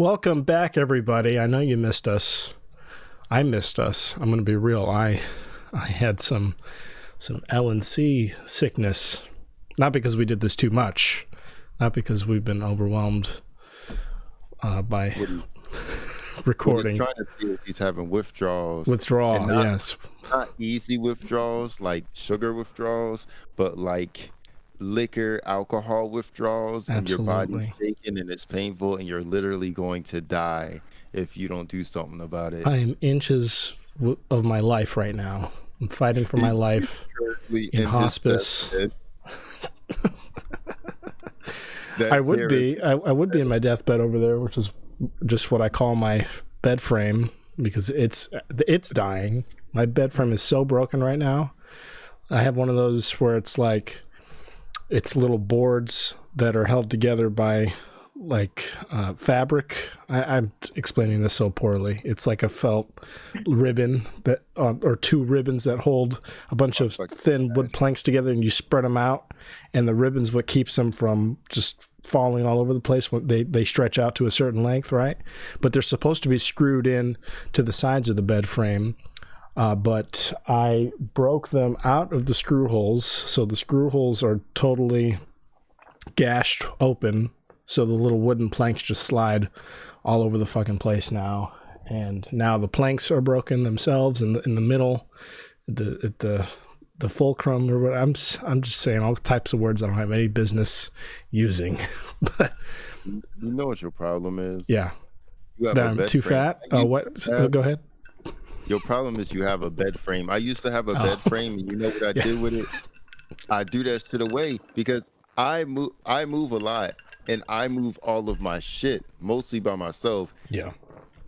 Welcome back, everybody. I know you missed us. I missed us. I'm going to be real. I had some L&C sickness. Not because we did this too much. Not because we've been overwhelmed by recording. What he's trying to see is he's having withdrawals. Yes. Not easy withdrawals like sugar withdrawals, but like liquor, alcohol withdrawals. Absolutely. And your body's shaking and it's painful and you're literally going to die if you don't do something about it. I am inches of my life right now. I'm fighting for my life in hospice. I would be in my deathbed over there, which is just what I call my bed frame, because it's dying. My bed frame is so broken right now. I have one of those where it's like it's little boards that are held together by like fabric. I'm explaining this so poorly. It's like a felt ribbon that or two ribbons that hold a bunch of thin wood planks together, and you spread them out, and the ribbon's what keeps them from just falling all over the place when they stretch out to a certain length, right? But they're supposed to be screwed in to the sides of the bed frame. But I broke them out of the screw holes, so the screw holes are totally gashed open, so the little wooden planks just slide all over the fucking place now. And now the planks are broken themselves in the middle, at the fulcrum, or what. I'm just saying all types of words I don't have any business using. But you know what your problem is? Yeah, you have I'm too fat. Oh, what? Go ahead. Your problem is you have a bed frame. I used to have a bed frame, and you know what I did with it? I do that shit away because I move a lot, and I move all of my shit mostly by myself. Yeah.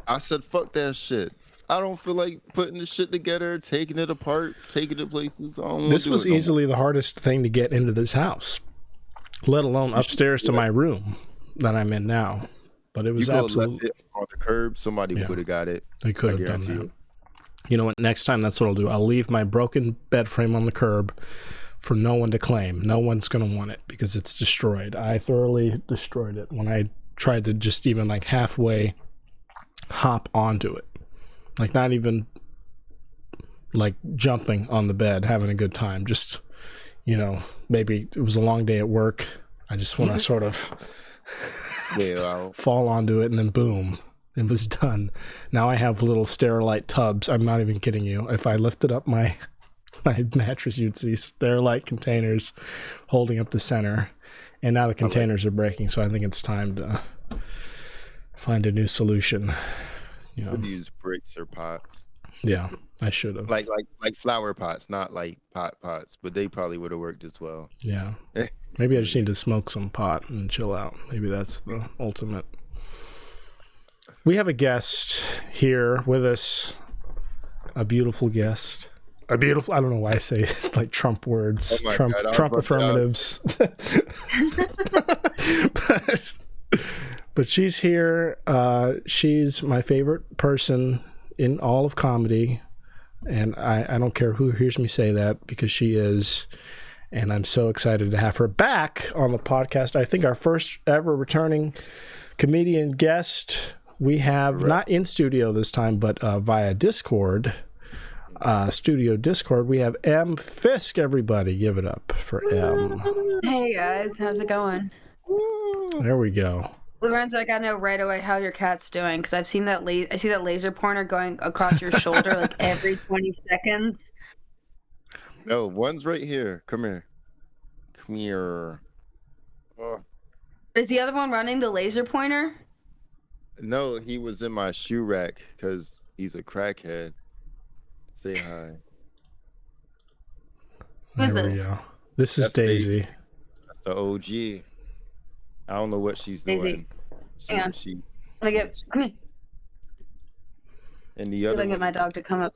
I said, fuck that shit. I don't feel like putting the shit together, taking it apart, taking it places. This was easily the hardest thing to get into this house, let alone upstairs to my room that I'm in now. But it was absolutely left it on the curb. Somebody would have got it. They could have done that. You know what? Next time, that's what I'll do. I'll leave my broken bed frame on the curb for no one to claim. No one's going to want it because it's destroyed. I thoroughly destroyed it when I tried to just even like halfway hop onto it. Like not even like jumping on the bed, having a good time. Just, you know, maybe it was a long day at work. I just want to sort of fall onto it, and then boom. It was done. Now I have little Sterilite tubs. I'm not even kidding you. If I lifted up my mattress, you'd see Sterilite containers holding up the center. And now the containers are breaking, so I think it's time to find a new solution. You should use bricks or pots. Yeah, I should have. Like flower pots, not like pots, but they probably would have worked as well. Yeah. Maybe I just need to smoke some pot and chill out. Maybe that's the ultimate. We have a guest here with us, a beautiful guest. I don't know why I say like Trump words, Trump affirmatives. But she's here. She's my favorite person in all of comedy. And I don't care who hears me say that, because she is. And I'm so excited to have her back on the podcast. I think our first ever returning comedian guest. We have not in studio this time, but via Discord, studio Discord. We have M. Fiske. Everybody, give it up for M. Hey guys, how's it going? There we go. Lorenzo, I gotta know right away how your cat's doing, because I've seen that I see that laser pointer going across your shoulder like every 20 seconds. No, one's right here. Come here. Come here. Oh. Is the other one running the laser pointer? No, he was in my shoe rack because he's a crackhead. Say hi. Who's this? This is Daisy. That's the OG. I don't know what she's doing. Daisy. Come here. And the other. I'm gonna get my dog to come up.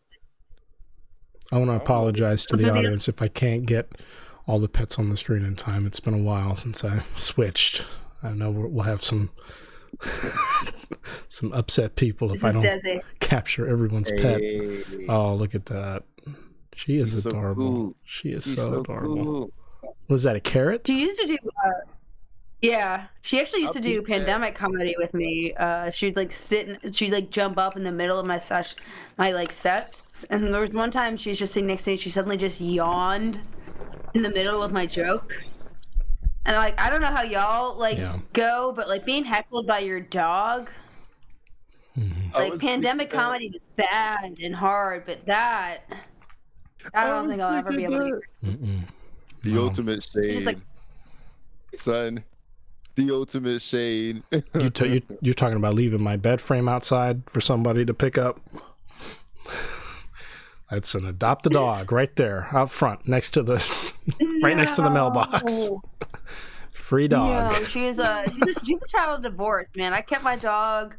I want to apologize to the audience if I can't get all the pets on the screen in time. It's been a while since I switched. I know we'll have some upset people if I don't capture everyone's pet. Oh, look at that. She is adorable. Cool. She is so adorable. Cool. Was that a carrot? She used to do Yeah, she actually used to do pandemic comedy with me. She'd like she'd like jump up in the middle of my sets. And there was one time she was just sitting next to me. She suddenly just yawned in the middle of my joke. And like, I don't know how y'all go, but like being heckled by your dog, like pandemic comedy is bad and hard, but that I don't think I'll ever be able to. The ultimate shade, like, son. The ultimate shade. You're talking about leaving my bed frame outside for somebody to pick up. That's an adopt a dog right there out front next to the next to the mailbox. Free dog. No, she's a child of divorce, man. I kept my dog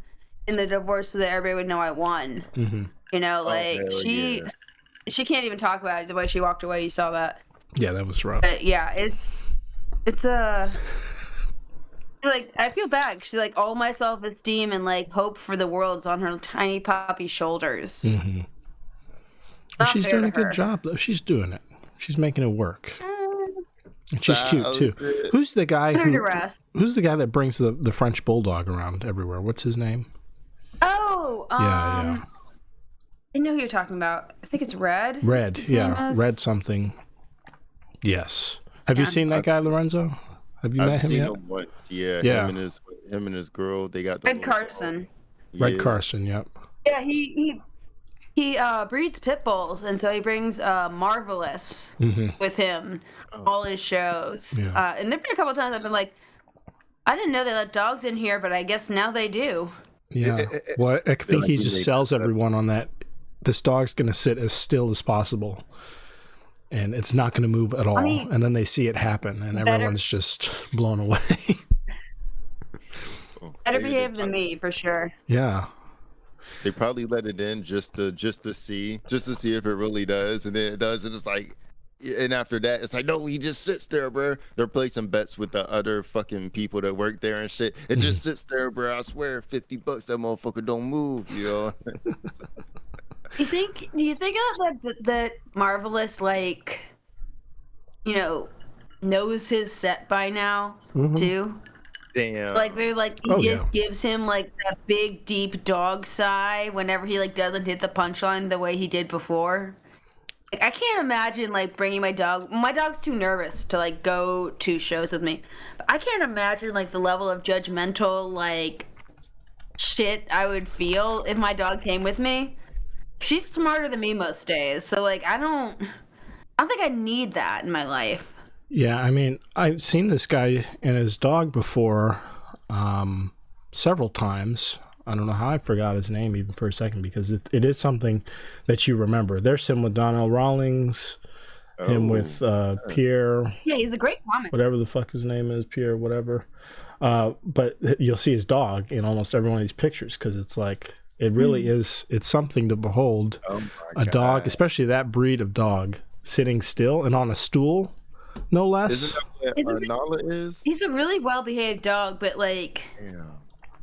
in the divorce so that everybody would know I won. You know, like she can't even talk about it the way she walked away. You saw that. Yeah, that was rough. But yeah, it's like, I feel bad. She's like, all my self-esteem and like hope for the world's on her tiny puppy shoulders. Well, she's doing a good job though. She's doing it. She's making it work. And she's cute too. Who's the guy who's the guy that brings the French bulldog around everywhere? What's his name? Oh, yeah. I know who you're talking about. I think it's Red. Red something. Yes. Have you seen that guy, Lorenzo? Have you met him yet? Him once. Yeah. Him and his girl. They got the Red Carson. Red Carson. Yep. Yeah, he breeds pit bulls, and so he brings Marvelous with him all his shows. Yeah. And there've been a couple times I've been like, I didn't know they let dogs in here, but I guess now they do. Yeah. Well, I think he just sells everyone on that. This dog's going to sit as still as possible, and it's not going to move at all. I mean, and then they see it happen, and everyone's just blown away. Better behave than me, for sure. Yeah. They probably let it in just to see if it really does, and then it does, and it's like, and after that, it's like, no, he just sits there, bro. They're placing bets with the other fucking people that work there and shit. It just sits there, bro. I swear, $50, that motherfucker don't move, you know. Do you think that Marvelous, like, you know, knows his set by now too? Damn. Like they're like he gives him like that big deep dog sigh whenever he like doesn't hit the punchline the way he did before. Like, I can't imagine like bringing my dog. My dog's too nervous to like go to shows with me. But I can't imagine like the level of judgmental like shit I would feel if my dog came with me. She's smarter than me most days, so like I don't think I need that in my life. Yeah, I mean, I've seen this guy and his dog before several times. I don't know how I forgot his name even for a second, because it is something that you remember. There's him with Donnell Rawlings, him with Pierre. Yeah, he's a great comic. Whatever the fuck his name is, Pierre, whatever. But you'll see his dog in almost every one of these pictures, because it's like, it really is, it's something to behold. A dog, especially that breed of dog, sitting still and on a stool. No less. Isn't that what Nala is? He's a really well-behaved dog, but like,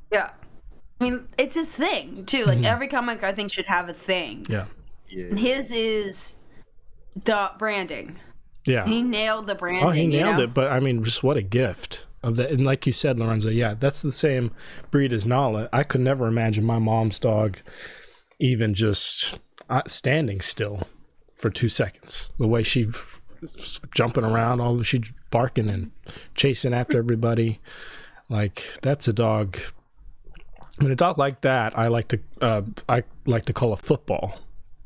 yeah. I mean, it's his thing too. Like every comic, I think, should have a thing. Yeah. And his is branding. Yeah. He nailed the branding. Oh, he nailed it. But I mean, just what a gift of that. And like you said, Lorenzo, yeah, that's the same breed as Nala. I could never imagine my mom's dog even just standing still for 2 seconds. The way she jumping around, she's barking and chasing after everybody. Like, that's a dog. I mean, a dog like that, I like to call a football,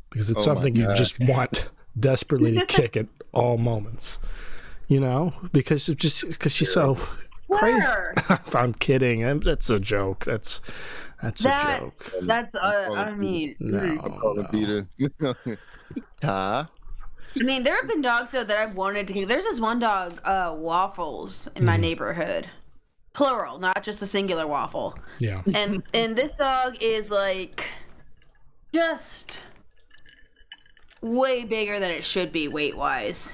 because it's something you just want desperately to kick at all moments. You know, because she's so crazy. I'm kidding. That's a joke. That's a joke. That's I mean, Huh? I mean, there have been dogs though that I've wanted to. There's this one dog, Waffles, in my neighborhood, plural, not just a singular waffle. Yeah. And this dog is like just way bigger than it should be weight wise.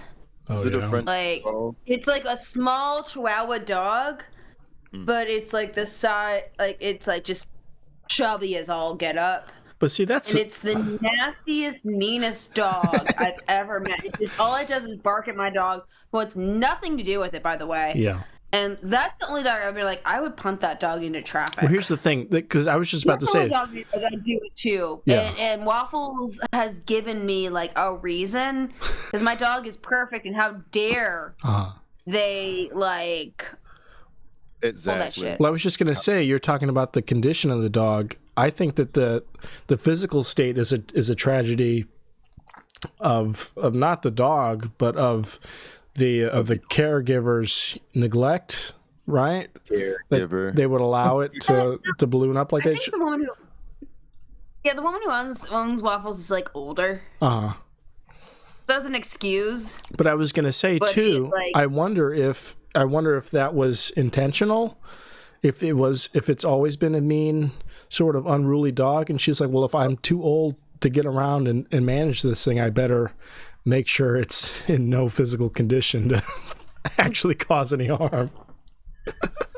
Is it a French dog? It's like a small Chihuahua dog, but it's like the size, like it's like just chubby as all get up. But see, it's the nastiest, meanest dog I've ever met. All it does is bark at my dog, who wants nothing to do with it, by the way. Yeah. And that's the only dog I'd be like, I would punt that dog into traffic. Well, here's the thing, because I was just about to say, dog I do it too. Yeah. And Waffles has given me like a reason, because my dog is perfect, and how dare they like exactly. all that shit. Well, I was just going to say, you're talking about the condition of the dog. I think that the physical state is a tragedy of not the dog, but of the caregiver's neglect, right? Caregiver. They would allow it to balloon up like that. The woman who owns Waffles is like older. Doesn't excuse. But I was going to say too, I wonder if that was intentional. If it's always been a mean, sort of unruly dog, and she's like, well, if I'm too old to get around and manage this thing, I better make sure it's in no physical condition to actually cause any harm.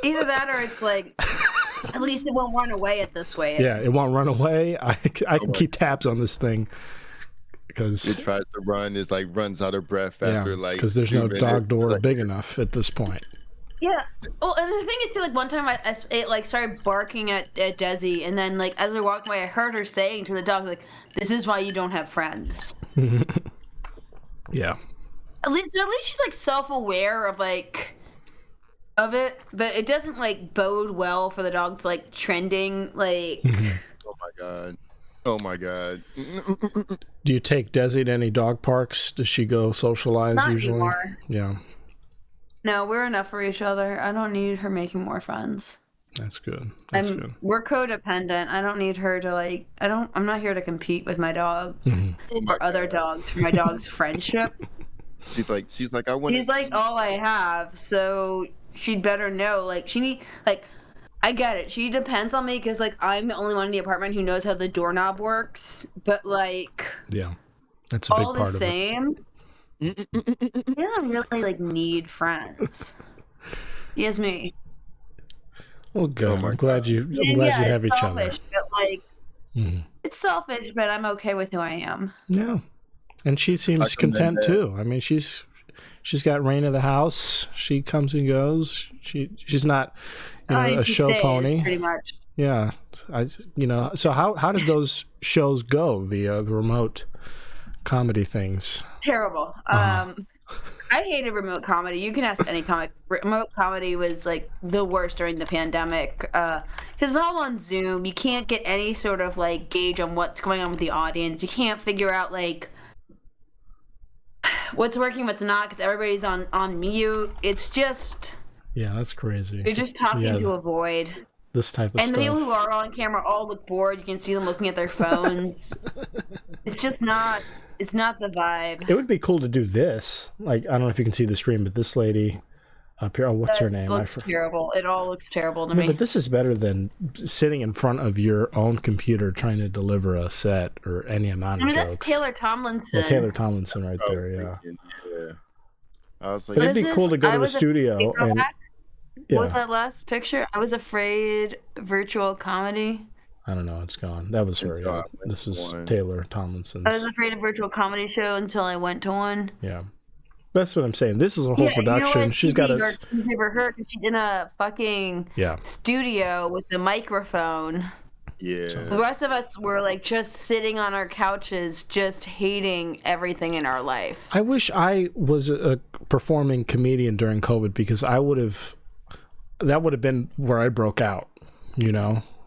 Either that, or it's like, at least it won't run away at this way. Yeah, it won't run away. I can keep tabs on this thing because it tries to run. It's like runs out of breath after because there's no dog door big enough at this point. Yeah. Oh, and the thing is too, like one time it like started barking at Desi, and then like as we walked away, I heard her saying to the dog, like, "This is why you don't have friends." Yeah. At least she's like self-aware of like of it, but it doesn't like bode well for the dog's like trending like. Oh my god. Do you take Desi to any dog parks? Does she go socialize Not usually? Anymore. Yeah. No, we're enough for each other. I don't need her making more friends. That's good. That's good. We're codependent. I don't need her to like. I'm not here to compete with my dog or other dogs for my dog's friendship. She's like I want. He's like all I have, so she'd better know. Like she need like. I get it. She depends on me because like I'm the only one in the apartment who knows how the doorknob works. But like. Yeah, that's a big part of it. All the same. He doesn't really like need friends. He has me. Well, good. I'm glad you have each other. But like, it's selfish, but I'm okay with who I am. Yeah, and she seems content too. I mean, she's got reign of the house. She comes and goes. She's not, a show pony. Pretty much. Yeah, So how did those shows go? The remote comedy things. Terrible. I hated remote comedy. You can ask any comic. Remote comedy was like the worst during the pandemic because it's all on Zoom. You can't get any sort of like gauge on what's going on with the audience. You can't figure out like what's working, what's not, because everybody's on mute. It's just that's crazy. You're just talking to a void. This type of stuff. And the people who who are on camera all look bored. You can see them looking at their phones. It's just not. It's not the vibe. It would be cool to do this. Like, I don't know if you can see the stream, but this lady up here, what's her name? It looks terrible. It all looks terrible to me. But this is better than sitting in front of your own computer trying to deliver a set or any amount of jokes. That's Taylor Tomlinson. Yeah, Taylor Tomlinson right there, yeah. I was like, it'd be cool to go to a studio. And, what was that last picture? I was afraid virtual comedy. I don't know. It's gone. That was her. Yeah. This is Taylor Tomlinson. I was afraid of virtual comedy show until I went to one. Yeah. That's what I'm saying. This is a whole production. She's got a... for her because she's in a fucking studio with the microphone. Yeah. The rest of us were like just sitting on our couches, just hating everything in our life. I wish I was a performing comedian during COVID because that would have been where I broke out,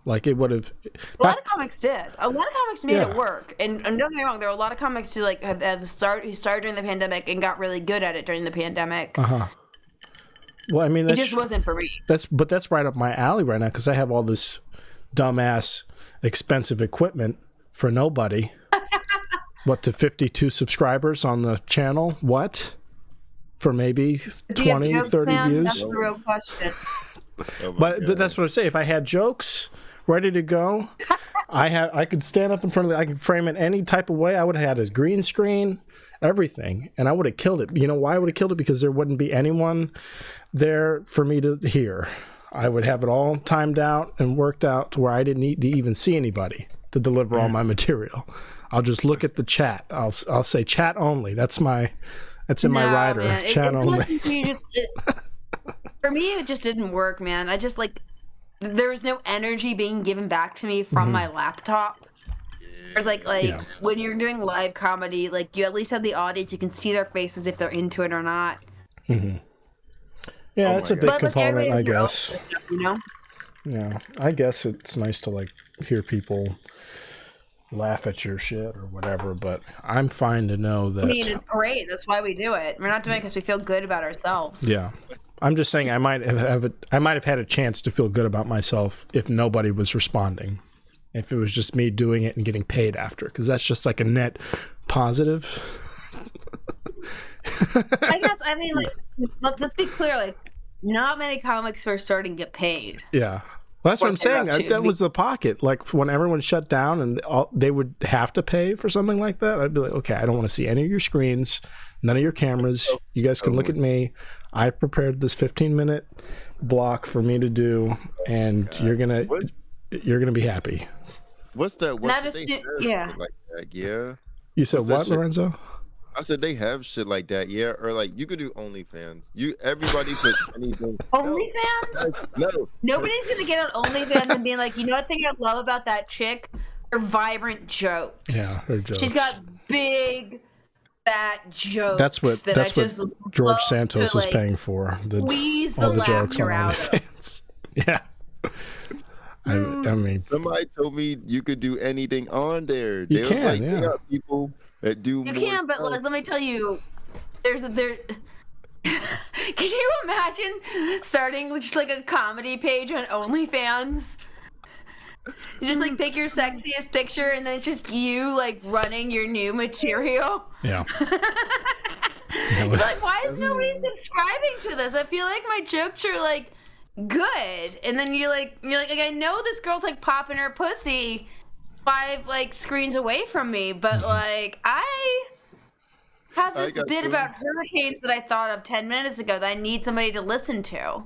Like it would have. A lot of comics did. A lot of comics made it work, and don't get me wrong. There are a lot of comics who who started during the pandemic and got really good at it during the pandemic. Well, I mean, it just wasn't for me. That's right up my alley right now because I have all this dumbass expensive equipment for nobody. What, to 52 subscribers on the channel? What? For maybe 20, 30 views? That's the real question. But that's what I say. If I had jokes ready to go, I could stand up in front of I could frame it any type of way. I would have had a green screen, everything, and I would have killed it. You know why I would have killed it? Because there wouldn't be anyone there for me to hear. I would have it all timed out and worked out to where I didn't need to even see anybody to deliver all my material. I'll just look at the chat. I'll say chat only. That's in my rider. Man. Chat only. For me, it just didn't work, man. I just there was no energy being given back to me from my laptop. There's when you're doing live comedy, you at least have the audience. You can see their faces if they're into it or not. Mm-hmm. Yeah, it's a big component, I guess. Stuff, you know? Yeah, I guess it's nice to hear people laugh at your shit or whatever, but I'm fine to know that. I mean, it's great. That's why we do it. We're not doing it because we feel good about ourselves. Yeah. I'm just saying I might have had a chance to feel good about myself if nobody was responding. If it was just me doing it and getting paid after, because that's just a net positive. I guess, let's be clear, not many comics are starting to get paid. Yeah. Well, that's what I'm saying. That was the pocket. When everyone shut down and they would have to pay for something like that, I'd be like, okay, I don't want to see any of your screens, none of your cameras. You guys can look at me. I prepared this 15-minute block for me to do, and you're gonna be happy. What's that? Yeah. Like that, yeah. You said what, Lorenzo? I said they have shit like that, yeah. Or you could do OnlyFans. Everybody put anything. OnlyFans? No. Nobody's gonna get on OnlyFans and be like, you know what thing I love about that chick? Her vibrant jokes. Yeah, her jokes. She's got big, fat jokes. That's what George Santos was paying for. Squeeze all the jokes on OnlyFans. Yeah. I mean, somebody told me you could do anything on there. You can, they got people that do. You can, but let me tell you, there. Can you imagine starting with just a comedy page on OnlyFans? You just pick your sexiest picture, and then it's just you running your new material. Yeah. Why is nobody subscribing to this? I feel like my jokes are good, and then you're like I know this girl's popping her pussy 5 screens away from me, but I have this bit about hurricanes that I thought of 10 minutes ago that I need somebody to listen to.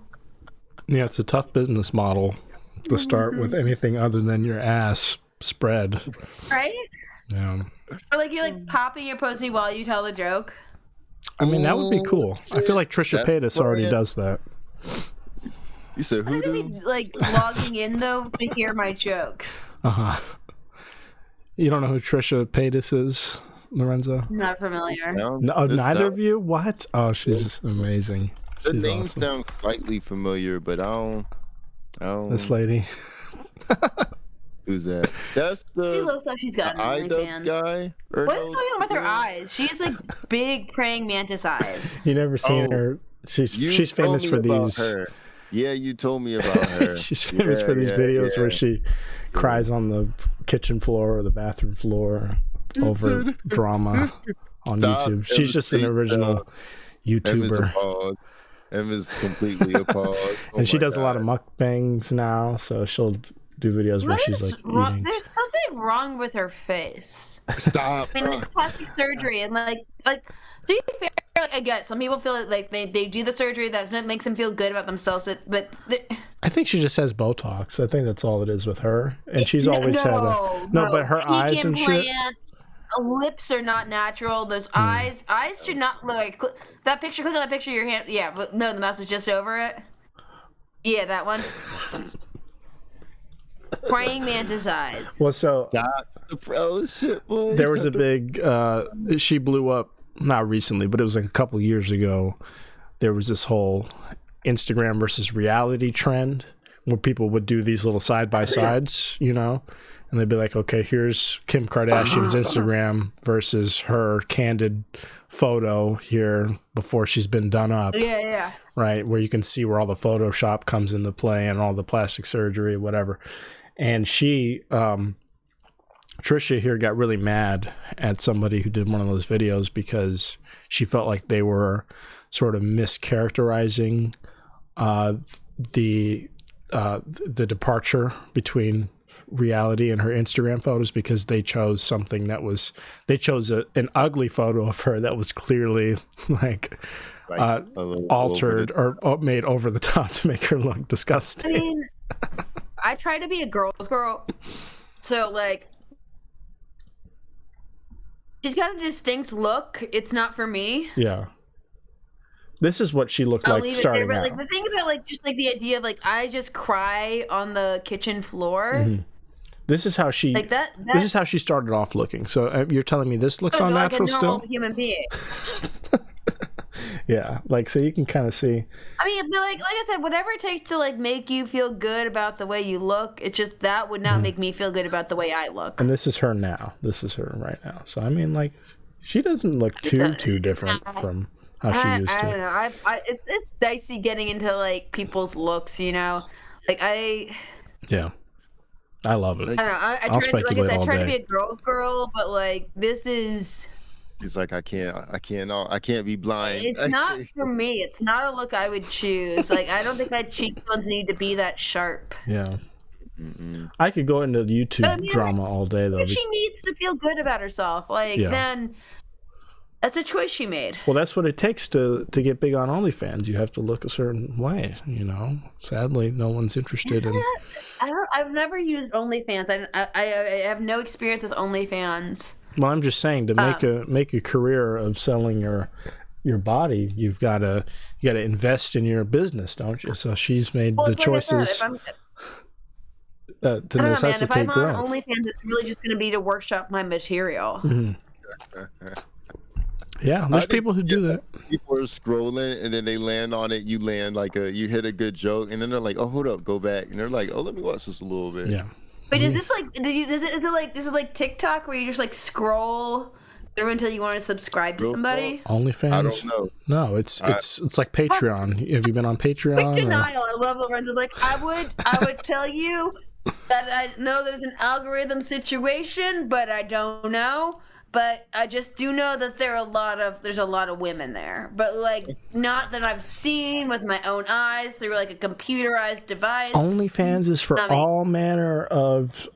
Yeah, it's a tough business model to start with anything other than your ass spread, right? Yeah. Or you're popping your pussy while you tell the joke. I mean, that would be cool. I feel like Trisha Paytas already does that. You said who? I'm gonna be logging in though to hear my jokes. You don't know who Trisha Paytas is, Lorenzo? Not familiar. No, neither of you. What? Oh, she's amazing. The she's name awesome. sounds slightly familiar, but I don't. This lady. Who's that? That's the. She looks like she's got OnlyFans guy. What is going on with her eyes? She has big praying mantis eyes. You never seen her? She's famous for these. Her. Yeah, you told me about her. She's famous for these videos where she cries on the kitchen floor or the bathroom floor over drama on YouTube. She's just an original YouTuber. Emma's completely appalled. And she does a lot of mukbangs now, so she'll do videos where she's eating. There's something wrong with her face. Stop. I mean, it's plastic surgery, and to be fair, I get some people feel like they do the surgery that makes them feel good about themselves, but I think she just has Botox. I think that's all it is with her, and she's always had that. No, but her eyes and shit. Lips are not natural. Those eyes should not look that picture. Click on that picture of your hand. Yeah, but no, the mouse was just over it. Yeah, that one. Praying mantis eyes. Well, so there was a big. She blew up. Not recently, but it was a couple years ago. There was this whole Instagram versus reality trend where people would do these little side-by-sides, and they'd be like, okay, here's Kim Kardashian's Instagram versus her candid photo here before she's been done up. Yeah. Right, where you can see where all the Photoshop comes into play and all the plastic surgery, whatever. And Trisha here got really mad at somebody who did one of those videos because she felt like they were sort of mischaracterizing the departure between reality and her Instagram photos, because they chose something that was an ugly photo of her that was clearly altered or made over the top to make her look disgusting. I mean, I try to be a girl's girl, so she's got a distinct look. It's not for me. Yeah. This is what she looked like starting out. Like the thing about like just like the idea of like I just cry on the kitchen floor. Mm-hmm. This is how she like that. This is how she started off looking. So you're telling me this looks unnatural like a normal human being. Yeah, like so you can kind of see. I mean, like I said, whatever it takes to like make you feel good about the way you look, it's just that would not make me feel good about the way I look. And this is her now. This is her right now. So I mean, like, she doesn't look too different from how she used to. I don't know. It's dicey getting into like people's looks, you know. Like Yeah. I love it. I don't know. I'll speculate all day. I try to be a girl's girl, but like this is. She's like, I can't be blind. It's not for me. It's not a look I would choose. Like, I don't think my cheekbones need to be that sharp. Yeah. Mm-mm. I could go into the YouTube drama all day, though. She needs to feel good about herself. Like, then that's a choice she made. Well, that's what it takes to get big on OnlyFans. You have to look a certain way, you know. Sadly, no one's interested in. I've never used OnlyFans. I have no experience with OnlyFans. Well, I'm just saying to make a career of selling your body, you've got to invest in your business, don't you? So she's made the choices to necessitate growth. If I'm on OnlyFans, it's really just going to be to workshop my material. Mm-hmm. Yeah, there's people who do that. People are scrolling and then they land on it. You land you hit a good joke, and then they're like, "Oh, hold up, go back," and they're like, "Oh, let me watch this a little bit." Yeah. Wait, is this like? Is it like TikTok where you just like scroll through until you want to subscribe to somebody? OnlyFans? I don't know. No, it's like Patreon. Have you been on Patreon? Quick denial. I love Lorenzo's like, I would tell you that I know there's an algorithm situation, but I don't know. But I just do know that there's a lot of women there, but like not that I've seen with my own eyes through like a computerized device. OnlyFans is for all manner of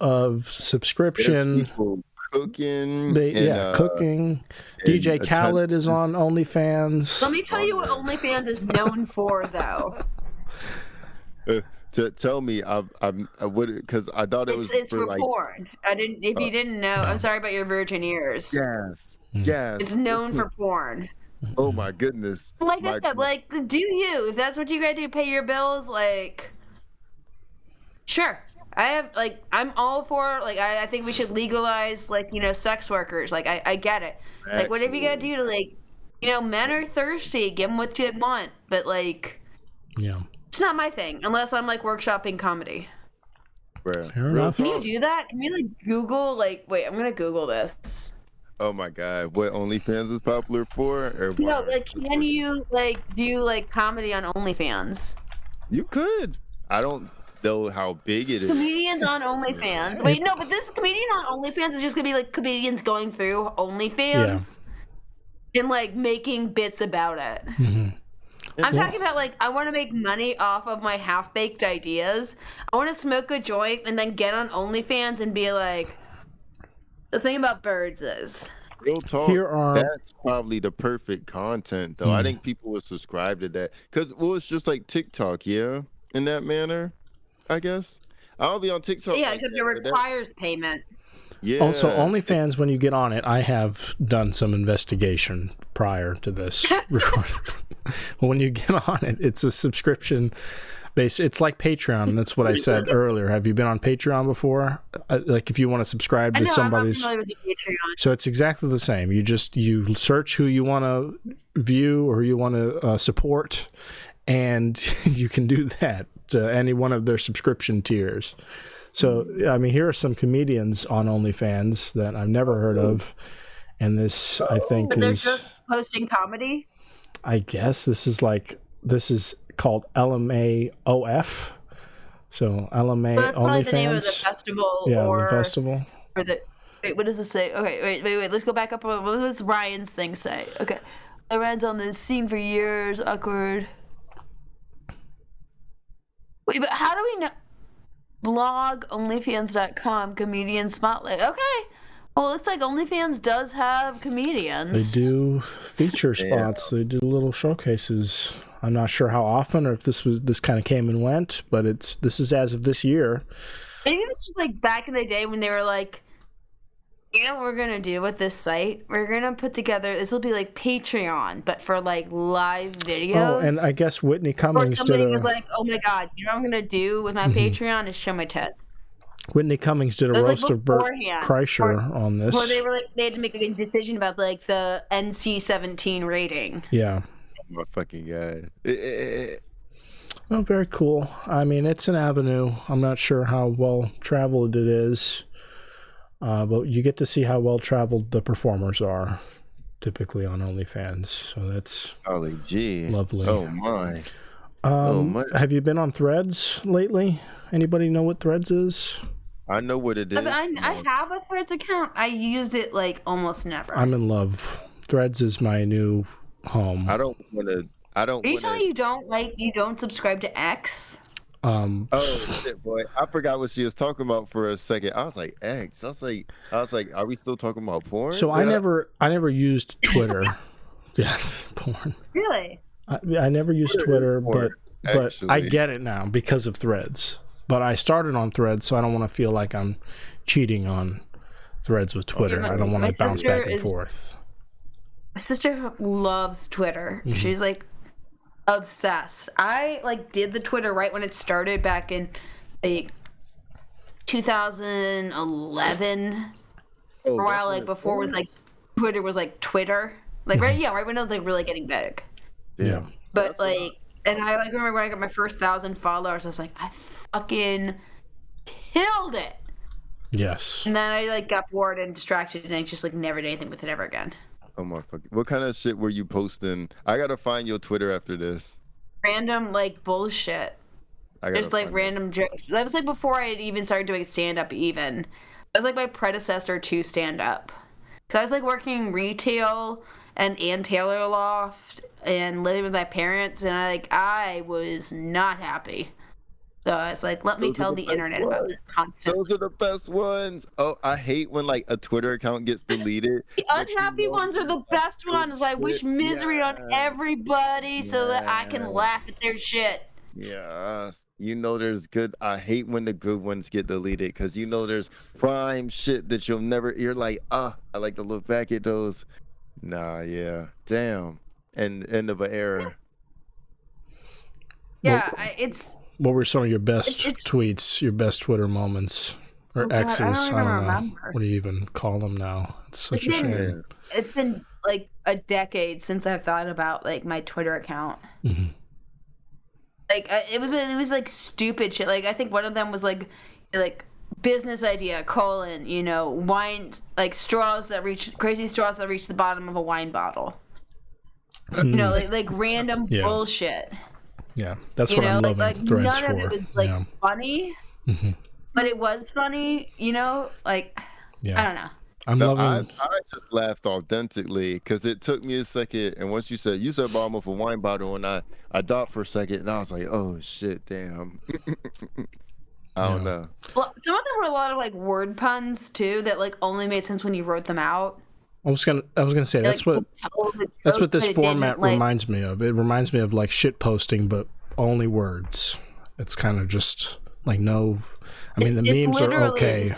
subscription. Cooking. Cooking. DJ Khaled is on OnlyFans. Let me tell you what OnlyFans is known for, though. To tell me, I would, because I thought it's for like, porn. If you didn't know, I'm sorry about your virgin ears. Yes. It's known for porn. Oh my goodness. Like I said, like, do you? If that's what you gotta do, pay your bills. Like, sure. I'm all for, like, I think we should legalize, like, you know, sex workers. Like, I get it. Like, whatever you gotta do to, like, you know, men are thirsty. Give them what you want. But, like, yeah. It's not my thing, unless I'm, like, workshopping comedy. Fair enough. Can you do that? Can we, like, Google, like, wait, I'm gonna Google this. Oh, my God. What OnlyFans is popular for? Or no, like, can you, like, do, like, comedy on OnlyFans? You could. I don't know how big it is. Comedians on OnlyFans. Wait, no, but this comedian on OnlyFans is just gonna be, like, comedians going through OnlyFans and, like, making bits about it. Mm-hmm. I'm talking about, like, I want to make money off of my half-baked ideas. I want to smoke a joint and then get on OnlyFans and be like, the thing about birds is... Real talk, that's probably the perfect content, though. I think people would subscribe to that. Because, well, it's just like TikTok, in that manner, I guess. I'll be on TikTok. Yeah, except it requires payment. Yeah. Also, OnlyFans, when you get on it, I have done some investigation prior to this recording. When you get on it, it's a subscription base. It's like Patreon. That's what I said earlier. Have you been on Patreon before? Like, if you want to subscribe to somebody's. I'm not familiar with the Patreon. So it's exactly the same. You search who you want to view or you want to support, and you can do that to any one of their subscription tiers. So, I mean, here are some comedians on OnlyFans that I've never heard of. And this, I think, but they're just posting comedy? I guess this is called LMAOF. So, LMA that's OnlyFans. The name of the festival. Yeah, the festival. Or wait, what does it say? Okay, wait. Let's go back up. What does Ryan's thing say? Okay. Ryan's on the scene for years. Awkward. Wait, but how do we know? Blog, OnlyFans.com, comedian spotlight. Okay. Well, it looks like OnlyFans does have comedians. They do feature spots. They do little showcases. I'm not sure how often or if this kind of came and went, but this is as of this year. Maybe this was like back in the day when they were like You know what we're gonna do with this site? We're gonna put together. This will be like Patreon, but for like live videos. Oh, and I guess Whitney Cummings or somebody was like, "Oh my god, you know what I'm gonna do with my Patreon is show my tits." Whitney Cummings did a roast of Bert Kreischer on this. Well, they had to make a decision about like the NC-17 rating. Yeah. Oh my fucking god. Oh, very cool. I mean, it's an avenue. I'm not sure how well traveled it is. But you get to see how well traveled the performers are, typically on OnlyFans. So that's lovely. Oh my. Have you been on Threads lately? Anybody know what Threads is? I know what it is. I have a Threads account. I used it like almost never. I'm in love. Threads is my new home. I don't want to. Are you telling you don't subscribe to X? Oh shit, boy! I forgot what she was talking about for a second. I was like, X. I was like, are we still talking about porn? So I never used Twitter. Yes, porn. Really? I never used Twitter, but I get it now because of Threads. But I started on Threads, so I don't want to feel like I'm cheating on Threads with Twitter. I don't want to bounce back and forth. My sister loves Twitter. Mm-hmm. She's like obsessed. I like did the Twitter right when it started back in like 2011. For a while, like before it was like Twitter was like Twitter. Like right when it was like really getting big. Yeah. But like, and I like remember when I got my first 1,000 followers, I was like, I fucking killed it. Yes. And then I like got bored and distracted, and I just like never did anything with it ever again. Oh my fucking! What kind of shit were you posting? I gotta find your Twitter after this. Random like bullshit. Just like random jokes. That was like before I had even started doing stand up. Even that was like my predecessor to stand up. Cause I was like working retail and Taylor Loft and living with my parents, and I was not happy. So I was like, let me tell the internet about this constantly. Those are the best ones. Oh, I hate when like a Twitter account gets deleted. The unhappy ones are the best ones. I wish misery on everybody so that I can laugh at their shit. Yes. You know there's good. I hate when the good ones get deleted because you know there's prime shit that you're like, I like to look back at those. Nah, yeah. Damn. End of an era. Yeah, What were some of your best tweets, your best Twitter moments? Or X's? I don't know. What do you even call them now? It's such a shame. It's been like a decade since I've thought about like my Twitter account. Mm-hmm. Like it was like stupid shit. Like I think one of them was like business idea : wine, like crazy straws that reach the bottom of a wine bottle. Like random bullshit. Yeah, that's what I'm loving Threads none for. Of it was funny, but it was funny. I don't know. I'm loving. I just laughed authentically because it took me a second, and once you said bottom of a wine bottle, and I thought for a second, and I was like, oh shit, damn. I don't know. Well, some of them were a lot of like word puns too that like only made sense when you wrote them out. I was gonna say that's what this format reminds me of. It reminds me of like shit posting, but only words. It's kind of just like no. I mean, the memes are okay.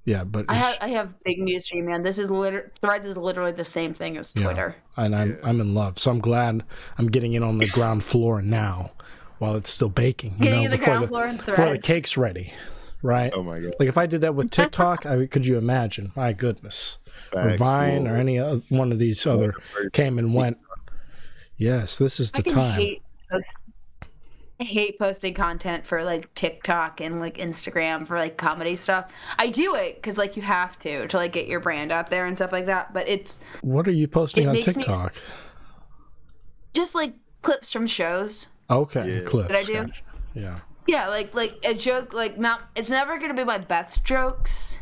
Yeah, but I have big news for you, man. Threads is literally the same thing as Twitter. Yeah, and I'm in love. So I'm glad I'm getting in on the ground floor now, while it's still baking. Before the cake's ready. Right? Oh my god! Like if I did that with TikTok, could you imagine? My goodness. Or Vine or any one of these other came and went. Yes, this is the time. I hate posting content for like TikTok and like Instagram for like comedy stuff. I do it because like you have to like get your brand out there and stuff like that. But what are you posting on TikTok? Just like clips from shows. Okay, clips. That I do. Gotcha. Yeah. Yeah, like a joke, like not. It's never gonna be my best jokes.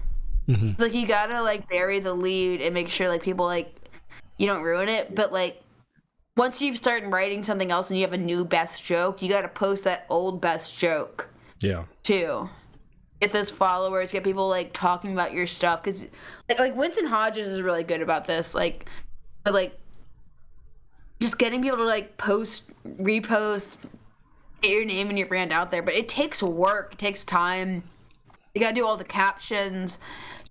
Mm-hmm. It's like you gotta like bury the lead and make sure like people like you don't ruin it. But like once you start writing something else and you have a new best joke, you gotta post that old best joke. Yeah. Too. Get those followers, get people like talking about your stuff because like Winston Hodges is really good about this. Like, but like just getting people to like post, repost. Get your name and your brand out there, but it takes work. It takes time. You gotta do all the captions.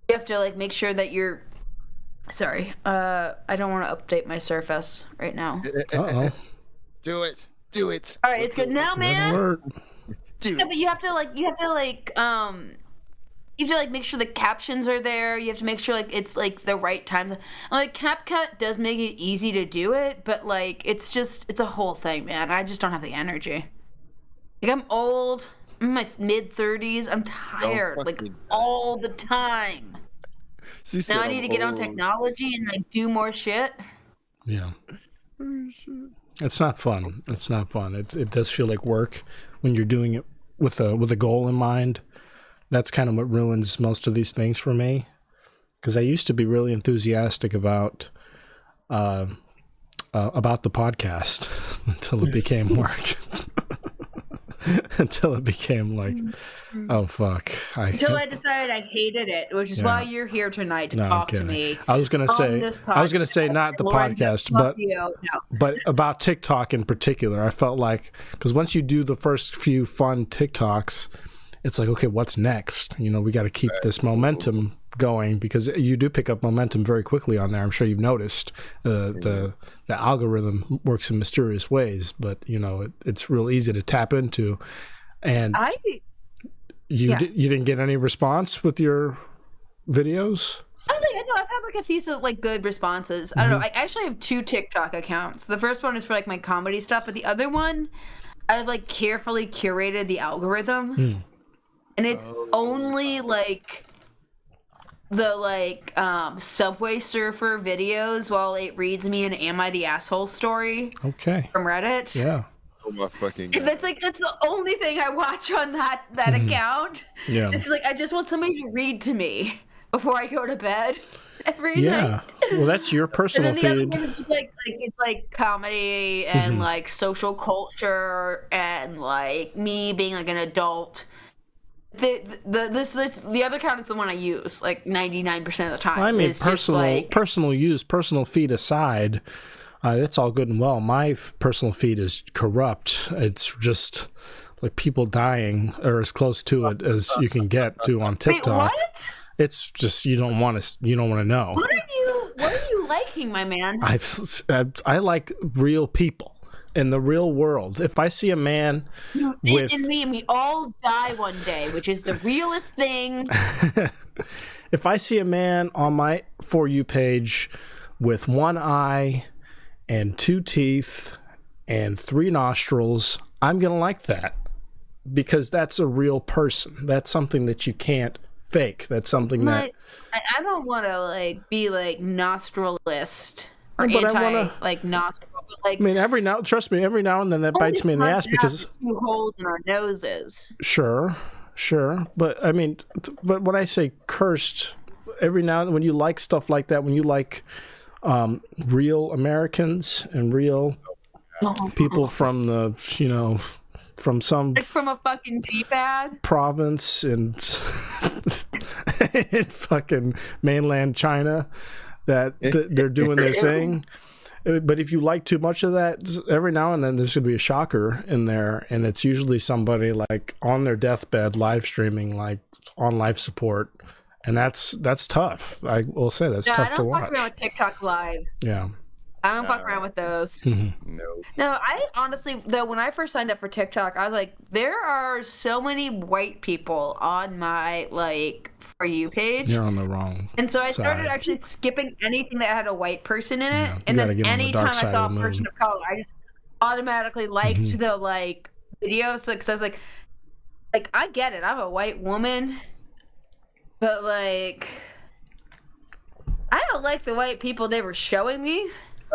You have to like make sure that you're. Sorry, I don't want to update my Surface right now. Uh-oh. Do it. All right, it's good now, man. Do Yeah, it. but you have to make sure the captions are there. You have to make sure like it's like the right time. Like CapCut does make it easy to do it, but like it's a whole thing, man. I just don't have the energy. Like I'm old. I'm in my mid-30s. I'm tired like all the time. Now I need to get on technology and like do more shit. Yeah. It's not fun. It does feel like work when you're doing it with a goal in mind. That's kind of what ruins most of these things for me. Because I used to be really enthusiastic about the podcast until it became work. Until it became like, oh fuck! Until I decided I hated it, which is why you're here tonight to talk to me. I was gonna say not the Lorenzo, podcast, but about TikTok in particular. I felt like because once you do the first few fun TikToks, it's like, okay, what's next? You know, we got to keep this momentum going because you do pick up momentum very quickly on there. I'm sure you've noticed the algorithm works in mysterious ways, but you know it's real easy to tap into. And you didn't get any response with your videos? I know I've had like a few like good responses. I don't know. I actually have 2 TikTok accounts. The first one is for like my comedy stuff, but the other one I've like carefully curated the algorithm. And it's only like the like Subway Surfer videos while it reads me an Am I the Asshole story. Okay. From Reddit. Yeah. Oh my fucking God. That's the only thing I watch on that account. Yeah. It's just like I just want somebody to read to me before I go to bed every night. Yeah. Well, that's your personal and then the feed. other one is just like it's like comedy and like social culture and like me being like an adult. The other account is the one I use like 99% of the time. Well, I mean, it's personal feed aside, that's all good and well. My personal feed is corrupt. It's just like people dying or as close to it as you can get to on TikTok. Wait, what? It's just you don't want to know. What are you liking, my man? I like real people. In the real world, if I see a man with... And we all die one day, which is the realest thing. If I see a man on my For You page with 1 eye and 2 teeth and 3 nostrils, I'm going to like that because that's a real person. That's something that you can't fake. That's something that... I don't want to like be like nostrilist or but nostril. Like, I mean, trust me, every now and then that bites me in the ass because 2 holes in our noses. Sure, but I mean, but when I say cursed, every now and then when you like stuff like that, when you like real Americans and real people from the from some like from a fucking Jeep ad province in in fucking mainland China that they're doing their thing. But if you like too much of that, every now and then there's going to be a shocker in there, and it's usually somebody like on their deathbed live streaming, like on life support, and that's tough. I will say that's tough to watch. I don't fuck around with TikTok lives. Yeah. I don't fuck around with those. No, I honestly, though, when I first signed up for TikTok, I was like, there are so many white people on my, like, For You page. You're on the wrong And so I started side. actually skipping anything that had a white person in it. Yeah, and then get on the anytime dark I side saw of a the person moon. of color, I just automatically liked the, like, videos. So, because I was like, I get it. I'm a white woman. But, like, I don't like the white people they were showing me.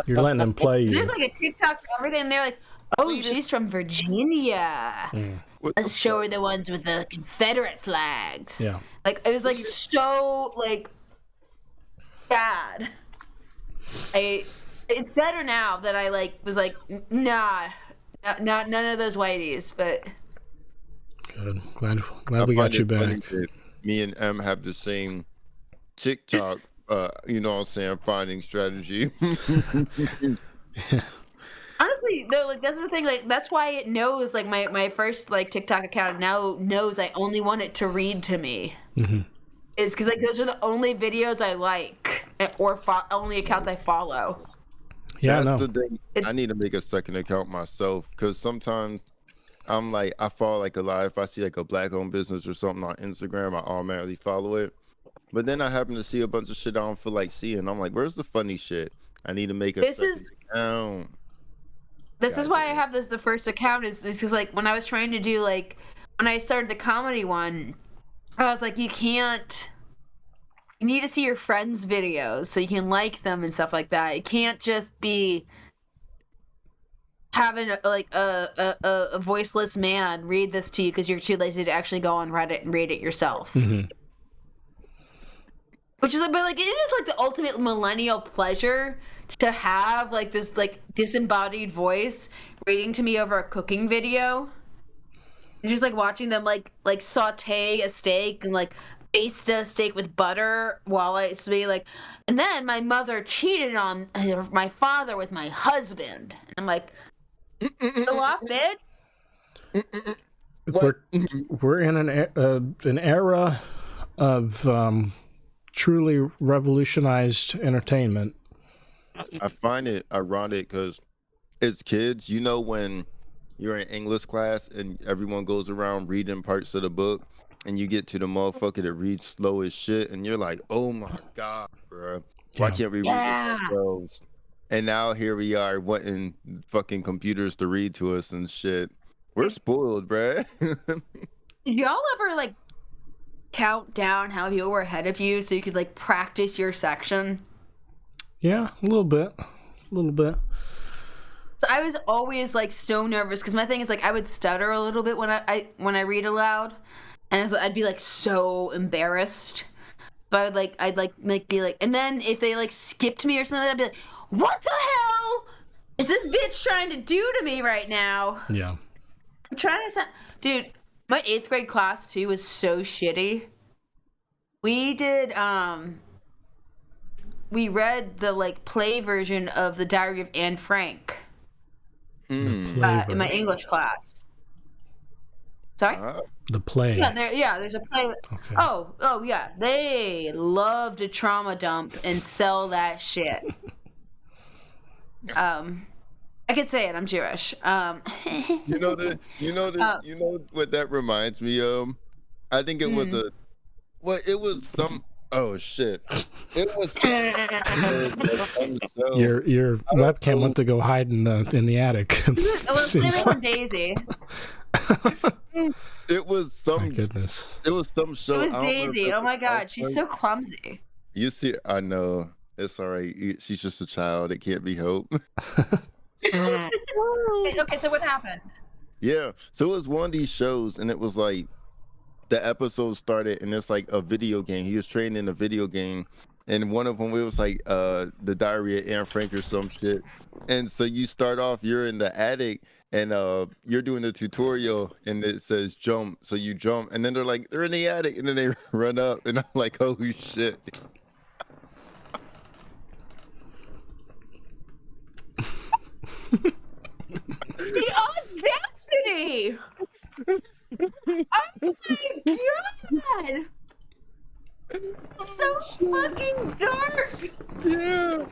You're letting them play you. There's like a TikTok of everything, and they're like, "Oh, she's from Virginia. Let's show her the ones with the Confederate flags." Yeah. Like it was like so like bad. It's better now that I like was like, nah, not none of those whiteys, but. Good. Glad we got you back. Me and M have the same TikTok. You know what I'm saying, finding strategy. Honestly, though, like that's the thing. Like that's why it knows. Like my first like TikTok account now knows I only want it to read to me. It's because like those are the only videos I like, or only accounts I follow. Yeah, that's the thing. I need to make a second account myself because sometimes I'm like, I follow like a lot. If I see like a black-owned business or something on Instagram, I automatically follow it. But then I happen to see a bunch of shit I don't feel like seeing. I'm like, where's the funny shit? I need to make a second account. This is why I have the first account is because like when I was trying to do like when I started the comedy one, I was like, you need to see your friends' videos so you can like them and stuff like that. It can't just be having a voiceless man read this to you because you're too lazy to actually go on Reddit and read it yourself. Mm-hmm. Which is like, but like it is like the ultimate millennial pleasure to have like this like disembodied voice reading to me over a cooking video. And just like watching them like saute a steak and like baste a steak with butter while it's be like, and then my mother cheated on my father with my husband. And I'm like, go off, bitch. We're in an era of truly revolutionized entertainment. I find it ironic because as kids, you know, when you're in English class and everyone goes around reading parts of the book and you get to the motherfucker that reads slow as shit and you're like, oh my God, bro. Why can't we read it ourselves? And now here we are wanting fucking computers to read to us and shit. We're spoiled, bruh. Did y'all ever like count down how people were ahead of you so you could like practice your section? Yeah, a little bit. So I was always like so nervous because my thing is like I would stutter a little bit when I read aloud, and I'd be like so embarrassed. But I'd be like, and then if they like skipped me or something, I'd be like, what the hell is this bitch trying to do to me right now? Yeah. I'm trying to dude, my 8th grade class too was so shitty. We did we read the like play version of The Diary of Anne Frank in my English class. Sorry? The play. Yeah, there's a play. Okay. Oh yeah. They love to trauma dump and sell that shit. I could say it. I'm Jewish. You know what that reminds me of? I think it was it was some. Oh shit! It was. Your webcam went to go hide in the attic. It was like Daisy. It was some. My goodness. It was some show. It was Daisy. Oh my God, she's so clumsy. You see, I know. It's all right. She's just a child. It can't be helped. Okay, so what happened? Yeah, so it was one of these shows, and it was like the episode started, and it's like a video game. He was trained in a video game, and one of them it was like the Diary of Anne Frank or some shit. And so you start off, you're in the attic, and you're doing the tutorial, and it says jump, so you jump, and then they're in the attic, and then they run up, and I'm like, oh shit. The audacity! Oh my God! So fucking dark. Yeah.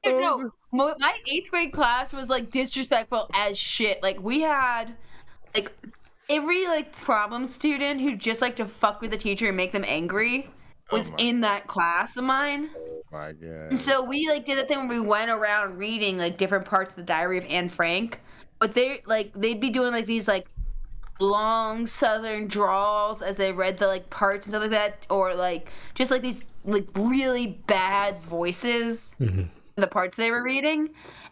No, my 8th grade class was like disrespectful as shit. Like we had like every like problem student who just like to fuck with the teacher and make them angry was in that class of mine. Oh my God. And so we like did the thing where we went around reading like different parts of the Diary of Anne Frank, but they'd be doing like these like long southern drawls as they read the like parts and stuff like that, or like just like these like really bad voices in the parts they were reading.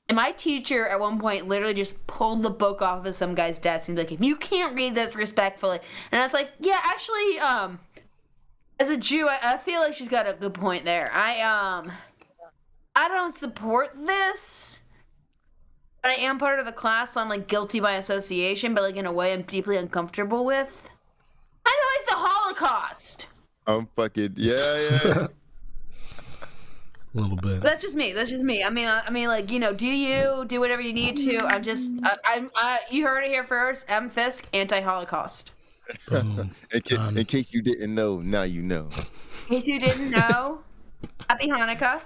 And my teacher at one point literally just pulled the book off of some guy's desk and be like, if you can't read this respectfully. And I was like, yeah, actually as a Jew, I feel like she's got a good point there. I don't support this, but I am part of the class, so I'm like guilty by association, but like in a way I'm deeply uncomfortable with. I don't like the Holocaust. I'm fucking yeah. A little bit. That's just me. I mean, like, you know, do whatever you need to. I'm just, you heard it here first. I'm Fiske, anti-Holocaust. Boom. In case you didn't know, now you know. In case you didn't know, Happy Hanukkah.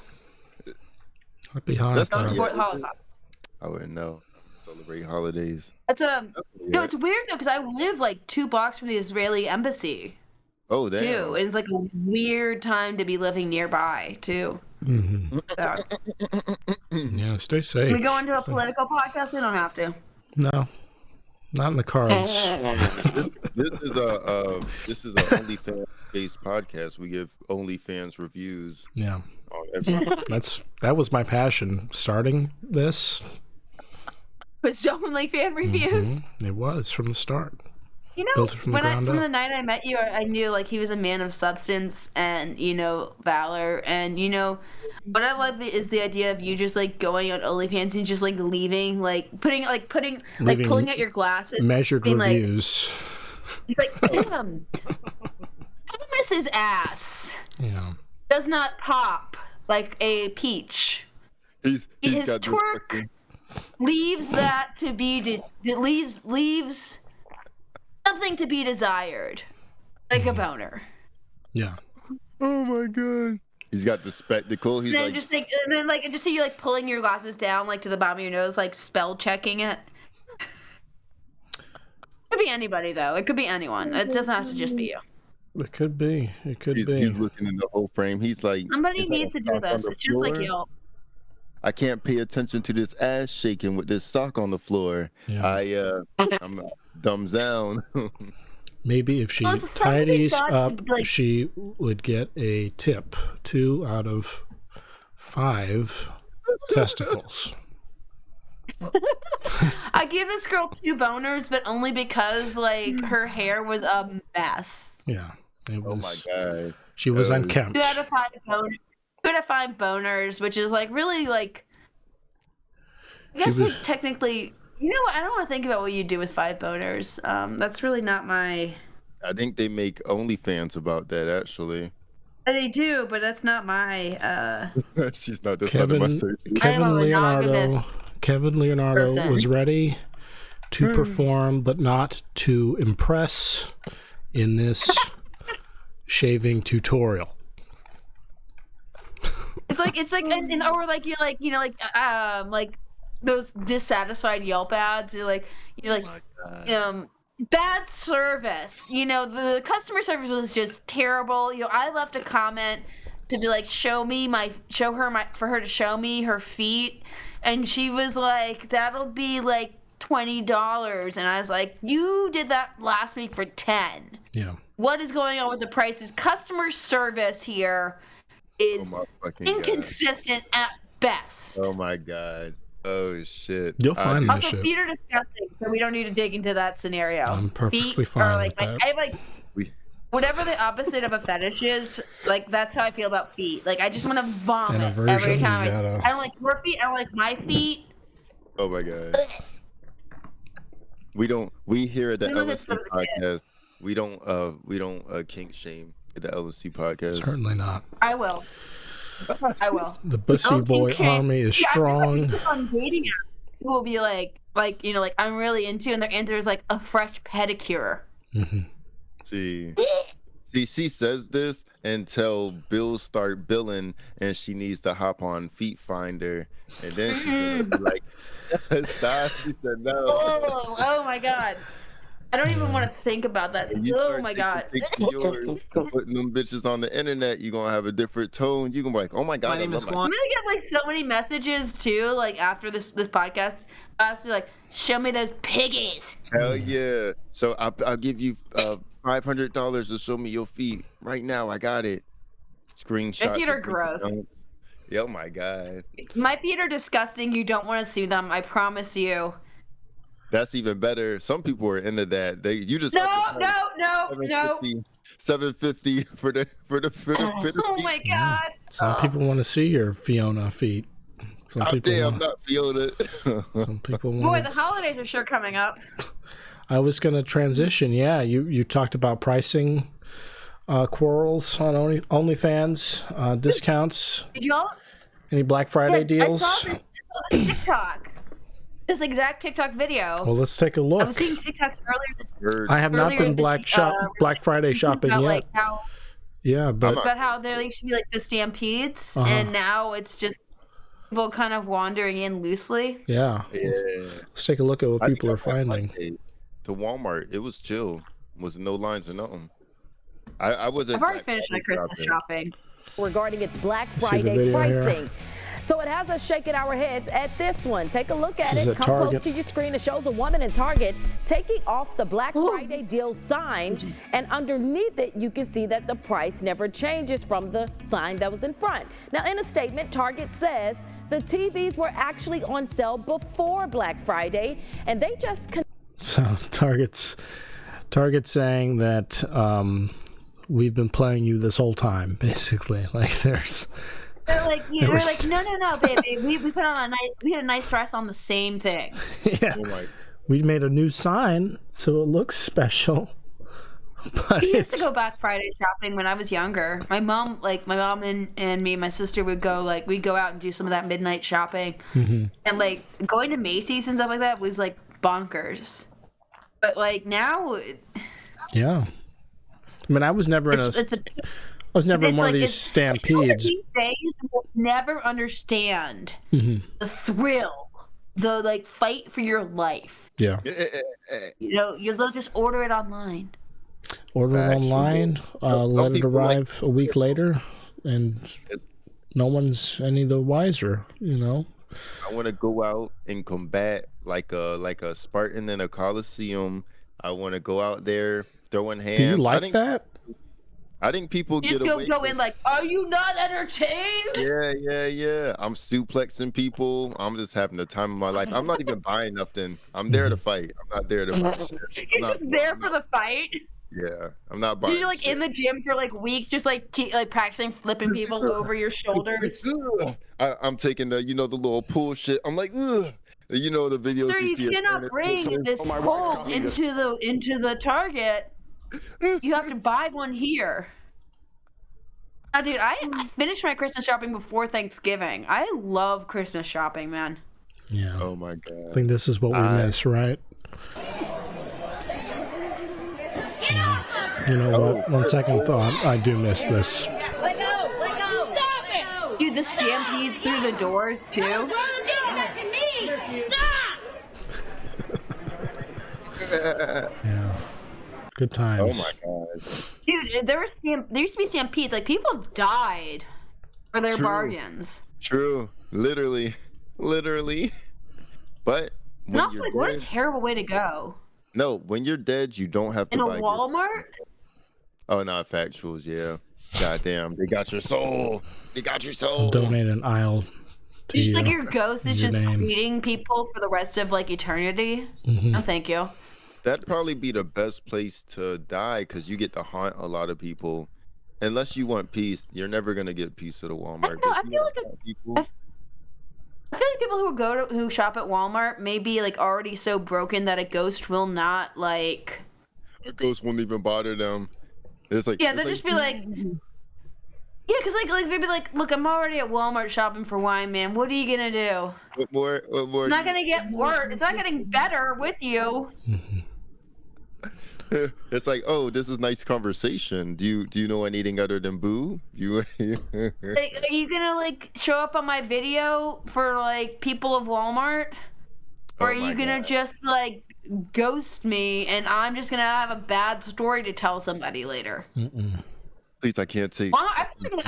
Happy Hanukkah. Don't support the Holocaust. I wouldn't know. Celebrate holidays. It's it's weird though because I live like 2 blocks from the Israeli embassy. Oh, damn. Too. And it's like a weird time to be living nearby too. Mm-hmm. So. Yeah, stay safe. Can we go into a political podcast? We don't have to. No, not in the cards. This is a OnlyFans based podcast. We give OnlyFans reviews. Yeah, that was my passion starting this. Was OnlyFans reviews? Mm-hmm. It was from the start. You know, from the night I met you, I knew like he was a man of substance and valor, and what I love is the idea of you just like going on OnlyFans and just like leaving, like pulling out your glasses, measured reviews. He's like, damn, Thomas's ass does not pop like a peach. His twerk leaves that to be leaves something to be desired, like a boner. Yeah. Oh my god. He's got the spectacle. He's then just see you like pulling your glasses down like to the bottom of your nose, like spell checking it. Could be anybody though. It could be anyone. It doesn't have to just be you. It could be. He's looking in the whole frame. He's like, somebody needs to do this. It's just like you. I can't pay attention to this ass shaking with this sock on the floor. Yeah. I'm thumbs down. Maybe if she tidies up, she would get a tip. 2 out of 5 testicles. I give this girl 2 boners, but only because like her hair was a mess. Yeah, it was. Oh my god, she was unkempt. 2 out of 5 boners. 2 out of 5 boners, which is like really like. I guess like technically, you know what? I don't want to think about what you do with 5 boners. That's really not my. I think they make OnlyFans about that actually. They do, but that's not my. She's not this under my search. Kevin Leonardo was ready to perform, but not to impress in this shaving tutorial. It's like, or like those dissatisfied Yelp ads. You're like, bad service. The customer service was just terrible. I left a comment to be like, for her to show me her feet, and she was like, that'll be like $20, and I was like, you did that last week for $10. Yeah. What is going on with the prices? Customer service here is inconsistent at best. Oh my god. Oh shit. You'll find that shit. Also, feet are disgusting, so we don't need to dig into that scenario. I'm perfectly fine with that. I have whatever the opposite of a fetish is, like that's how I feel about feet. Like I just want to vomit every time. I don't like your feet. I don't like my feet. Oh my god. We here at the L&C Podcast. We don't kink shame at the L&C Podcast. Certainly not. I will. The Bussy Boy Army is strong. On dating apps, people will be like I'm really into, and their answer is like a fresh pedicure. Mm-hmm. See, she says this until bills start billing, and she needs to hop on Feet Finder, and then she's gonna be like, "Stop!" She said no. Oh my god. I don't even want to think about that. Oh my god. Putting them bitches on the internet, you're going to have a different tone. You're going to be like, oh my god. I'm going to get like so many messages too, like after this podcast. I'll be like, show me those piggies. Hell yeah. So I'll give you $500 to show me your feet. Right now, I got it. Screenshots. My feet are gross. Oh my god. My feet are disgusting. You don't want to see them. I promise you. That's even better. Some people are into that. No. $750 for the Oh my god. Some people want to see your Fiona feet. Some people I'm not Fiona. Some people want. Boy, the holidays are sure coming up. I was going to transition. Yeah, you talked about pricing quarrels on OnlyFans, discounts. Did y'all? Any Black Friday deals? I saw this TikTok. This exact TikTok video. Well, let's take a look. I was seeing TikToks earlier this year. I have not been Black Friday shopping yet. Like yeah, but about how there used to be like the stampedes, and now it's just people kind of wandering in loosely. Yeah. Let's take a look at what people are finding. To Walmart, it was chill. Was no lines or nothing. I've already finished my Christmas shopping. Regarding its Black Friday pricing. So it has us shaking our heads at this one. Take a look at it. Come close to your screen. It shows a woman in Target taking off the Black Friday deal sign. And underneath it, you can see that the price never changes from the sign that was in front. Now, in a statement, Target says the TVs were actually on sale before Black Friday, and they just... So Target's saying that we've been playing you this whole time, basically. Like there's... They're like, no, baby. We put on we had a nice dress on the same thing. Yeah, we made a new sign so it looks special. But we used to go Black Friday shopping when I was younger. My mom and me and my sister would go we'd go out and do some of that midnight shopping, and like going to Macy's and stuff like that was like bonkers. But like now, yeah. I mean, I was never in I was never in one of these stampedes. These days, will never understand the thrill, the like fight for your life. Yeah. You'll just order it online. Order it online, let it arrive a week later, and no one's any the wiser. I want to go out and combat like a Spartan in a Coliseum. I want to go out there throwing hands. Do you like that? I think people just go in like, are you not entertained? Yeah. I'm suplexing people. I'm just having the time of my life. I'm not even buying nothing. I'm there to fight. I'm not there to buy shit. You're just there for the fight? Yeah, I'm not buying You're like in the gym for like weeks, just like practicing flipping people over your shoulders. I'm taking the the little pull shit. I'm like, ugh. The videos. Sir, you cannot bring this pole into the Target. You have to buy one here. Dude, I finished my Christmas shopping before Thanksgiving. I love Christmas shopping, man. Yeah. Oh my god. I think this is what we miss, right? You know what? On second thought, I do miss this. Let go! Stop it! Dude, the stampedes through the doors too. That to me! Stop! Yeah. Good times. Oh my god. Dude, there used to be stampedes. Like people died for their bargains. True. Literally. But and also, like, what a terrible way to go. No, when you're dead, you don't have to buy in a Walmart. Oh, not factuals. Yeah. Goddamn, they got your soul. Donate an aisle. It's just like your ghost is just greeting people for the rest of like eternity. No, thank you. That'd probably be the best place to die because you get to haunt a lot of people. Unless you want peace, you're never gonna get peace at a Walmart. I feel like people who shop at Walmart may be like already so broken that a ghost will not like. A ghost won't even bother them. It's like they'll just be like. Yeah, because like they'd be like, look, I'm already at Walmart shopping for wine, man. What are you gonna do? What more? It's not gonna get worse. It's not getting better with you. It's like, oh, this is nice conversation. Do you know anything other than boo? Like, are you gonna like show up on my video for like people of Walmart, or are you gonna just like ghost me and I'm just gonna have a bad story to tell somebody later? Please, I can't take. Well, I feel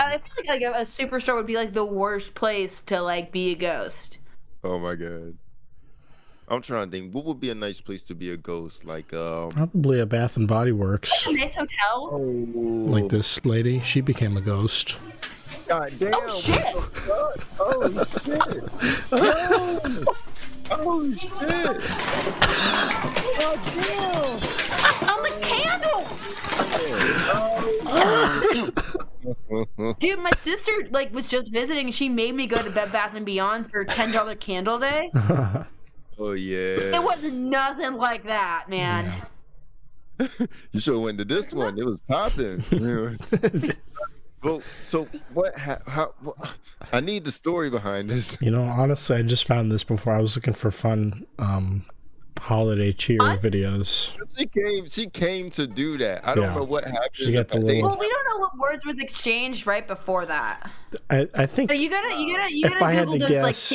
like a superstore would be like the worst place to like be a ghost. Oh my god. I'm trying to think. What would be a nice place to be a ghost? Like, probably a Bath and Body Works. A nice hotel. Oh. Like this lady, she became a ghost. God damn! Oh shit! Oh shit! Oh shit! Oh damn! On the candles. Dude, my sister like was just visiting and she made me go to Bed Bath and Beyond for $10 candle day. Oh yeah. It was nothing like that, man. Yeah. You should have went to this one. It was popping. Well, so what? I need the story behind this. Honestly, I just found this before. I was looking for fun holiday cheer videos. She came to do that. I don't know what happened. She got the little... Well, we don't know what words was exchanged right before that. I think. So you gotta if I had to guess,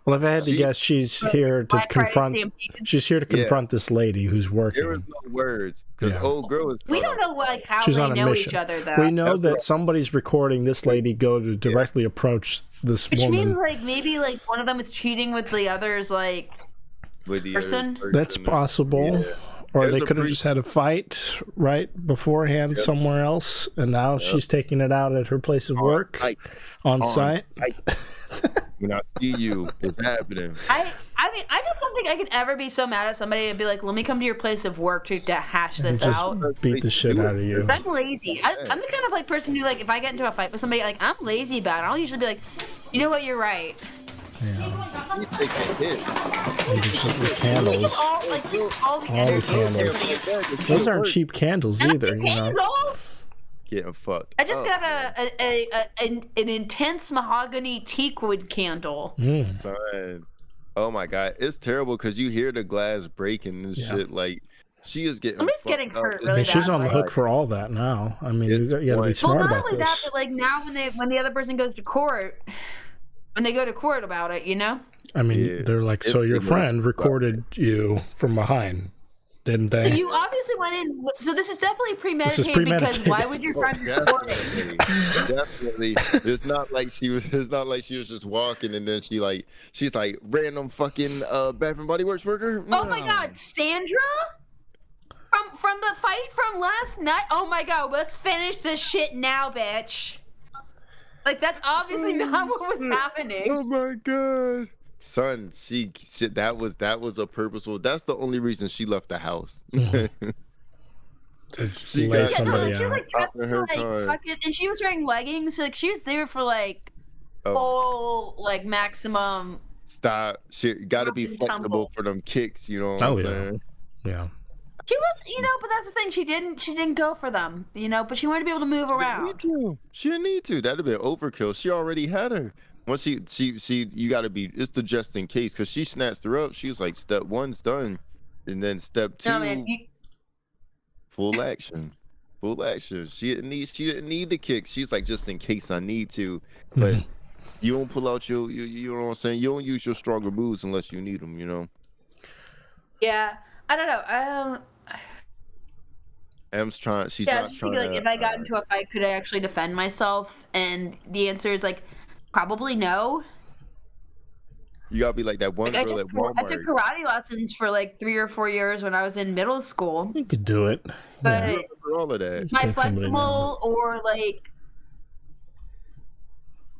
well, if I had to guess, she's here to confront. She's here to confront this lady who's working. There was no words because old girl is. We don't know how she's they on a know mission. each other though. We know that somebody's recording this lady go to directly approach this woman. Which means maybe one of them is cheating with the other's with the person. That's possible. Yeah. Or they could have just had a fight right beforehand somewhere else, and now she's taking it out at her place of work on site. When I see you, it's happening. I mean, I just don't think I could ever be so mad at somebody and be like, let me come to your place of work to hash this out. Beat the shit out of you. I'm lazy. I'm the kind of person who if I get into a fight with somebody, I'm lazy about it. I'll usually be like, you know what, you're right. Yeah. You take a hit. The candles. All the candles. Those aren't cheap candles either. Getting fucked. I just got an intense mahogany teakwood candle. Son. Oh my god, it's terrible because you hear the glass breaking and shit. She is getting. Somebody's getting hurt really bad. She's on the hook for all that now. I mean, you got to be smart about this. Well, not only that, but now when the other person goes to court. When they go to court about it, I mean, they're like, so your friend recorded you from behind, didn't they? You obviously went in. So this is definitely premeditated, because why would your friend record it? Definitely. It's not like she was just walking and then she's like random fucking Bath and Body Works worker. Oh my God, Sandra? From the fight from last night? Oh my God, let's finish this shit now, bitch. That's obviously not what was happening. Oh my god, son! That was a purposeful. That's the only reason she left the house. She got somebody she was dressed and she was wearing leggings. So she was there for full maximum. Stop! She got to be flexible for them kicks. You know what I'm saying? Yeah. She was, but that's the thing. She didn't go for them, but she wanted to be able to move around. She didn't need to. That'd have been overkill. She already had her. Once you got to be, it's the just in case, because she snatched her up. She was like, step one's done. And then step two, full action. She didn't need the kick. She's like, just in case I need to. But you don't pull out you know what I'm saying? You don't use your stronger moves unless you need them, Yeah. I don't know. Em's trying. She's not trying. If I got into a fight, could I actually defend myself? And the answer is probably no. You gotta be like that one girl at Walmart. I took karate lessons for 3 or 4 years when I was in middle school. You could do it. But you remember all of that. My flexible or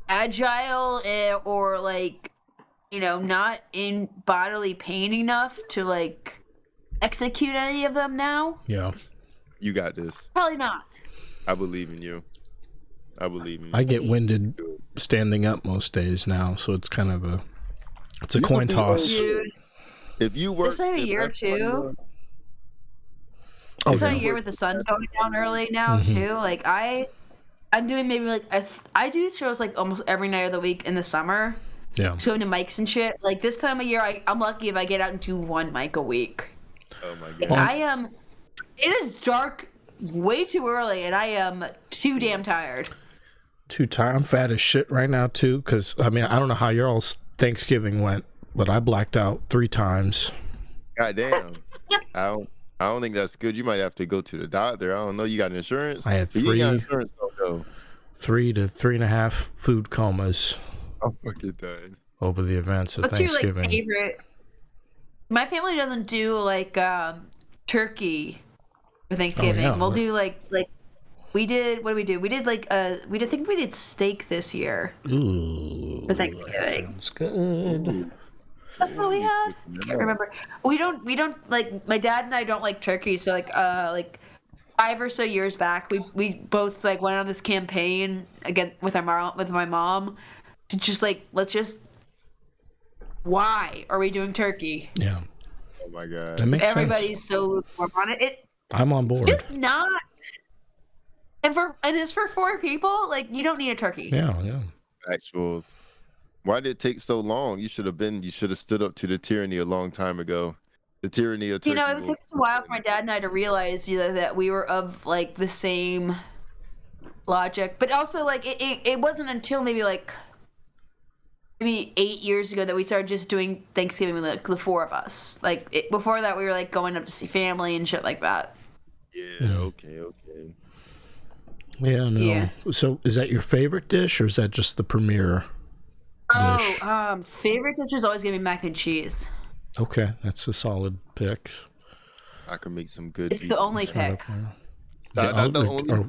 agile or not in bodily pain enough to execute any of them now? Yeah. You got this. Probably not. I believe in you. I get winded standing up most days now, so it's kind of a coin toss. Dude, if you work this time of year too. This time of year with the sun going down early now too. I'm doing maybe I do shows almost every night of the week in the summer. Yeah. Going to mics and shit. This time of year, I'm lucky if I get out and do one mic a week. Oh my god. It is dark way too early, and I am too damn tired. Too tired. I'm fat as shit right now too, because I don't know how your all's Thanksgiving went, but I blacked out 3 times. God damn. I don't think that's good. You might have to go to the doctor. I don't know. You got insurance? I had 3 to 3.5 food comas. I'm fucking done. Over the events of What's Thanksgiving. What's your favorite? My family doesn't do turkey for Thanksgiving. We'll do we did. What did we do? We did I think we did steak this year. Ooh, for Thanksgiving. Sounds good. That's what we had. I can't remember. We don't my dad and I don't like turkey. So 5 or so years back, we both went on this campaign again with my mom to just let's just. Why are we doing turkey? Yeah. Oh my god. That makes Everybody's sense. so lukewarm on it. I'm on board. It's just not. And it's for 4 people. Like, you don't need a turkey. Yeah. Actuals. Why did it take so long? You should have stood up to the tyranny a long time ago. The tyranny of turkey. It took us a while for my dad and I to realize that we were of like the same logic, but also like it wasn't until maybe 8 years ago that we started just doing Thanksgiving with like the 4 of us. Like before that, we were like going up to see family and shit like that. Yeah. Okay. Yeah. No. Yeah. So, is that your favorite dish, or is that just the premier dish? Favorite dish is always gonna be mac and cheese. Okay, that's a solid pick. I can make some good. It's the only pick.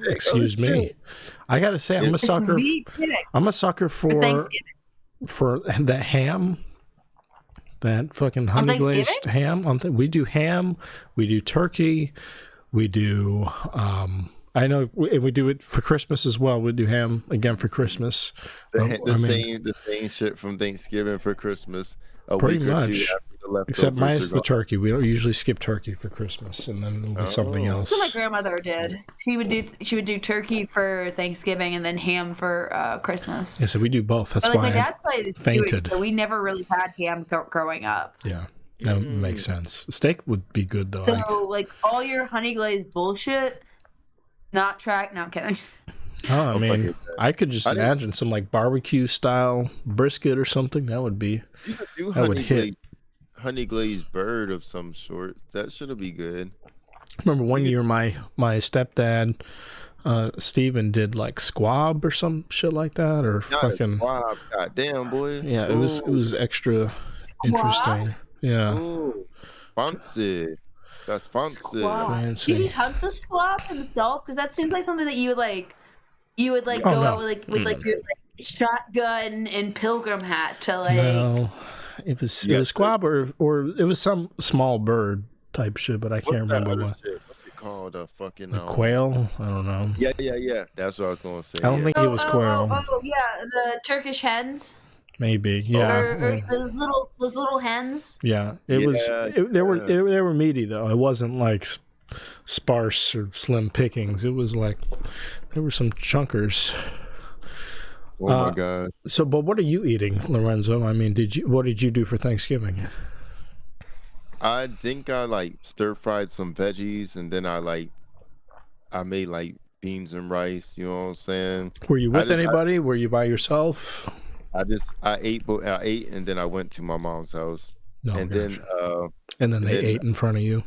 Excuse me. I gotta say, I'm a sucker. I'm a sucker for Thanksgiving. For that ham, that fucking honey glazed ham. We do ham. We do turkey. We do. I know we do it for Christmas as well. We do ham again for Christmas. The same shit from Thanksgiving for Christmas. Pretty much. Except minus the turkey. We don't usually skip turkey for Christmas, and then it'll be something else. That's what my grandmother did. She would do turkey for Thanksgiving and then ham for Christmas. Yeah, so we do both. That's why my dad's side fainted. So we never really had ham growing up. Yeah, that makes sense. Steak would be good though. So like all your honey glazed bullshit, not track. No, I'm kidding. Oh, I mean, I could just imagine some like barbecue style brisket or something. That would be. That would hit. Honey glazed bird of some sort. That should be good. Remember one year my stepdad Steven did like squab or some shit like that, or not fucking squab. God damn, boy. Yeah, it was extra interesting. Yeah. Ooh, fancy. That's fancy. Fancy. Did he hunt the squab himself? Because that seems like something that you would go out with your shotgun and pilgrim hat to like. No. It was squab or it was some small bird type shit, but I can't remember what. What's it called? A fucking quail? I don't know. Yeah. That's what I was gonna say. I don't think it was quail. Oh, yeah, the Turkish hens. Maybe, yeah. Or those little hens. Yeah, they were meaty though. It wasn't like sparse or slim pickings. It was like there were some chunkers. Oh my God! So, but what are you eating, Lorenzo? I mean, what did you do for Thanksgiving? I think I like stir fried some veggies, and then I made like beans and rice. You know what I'm saying? Were you with anybody? Were you by yourself? I ate, and then I went to my mom's house, and then they ate in front of you.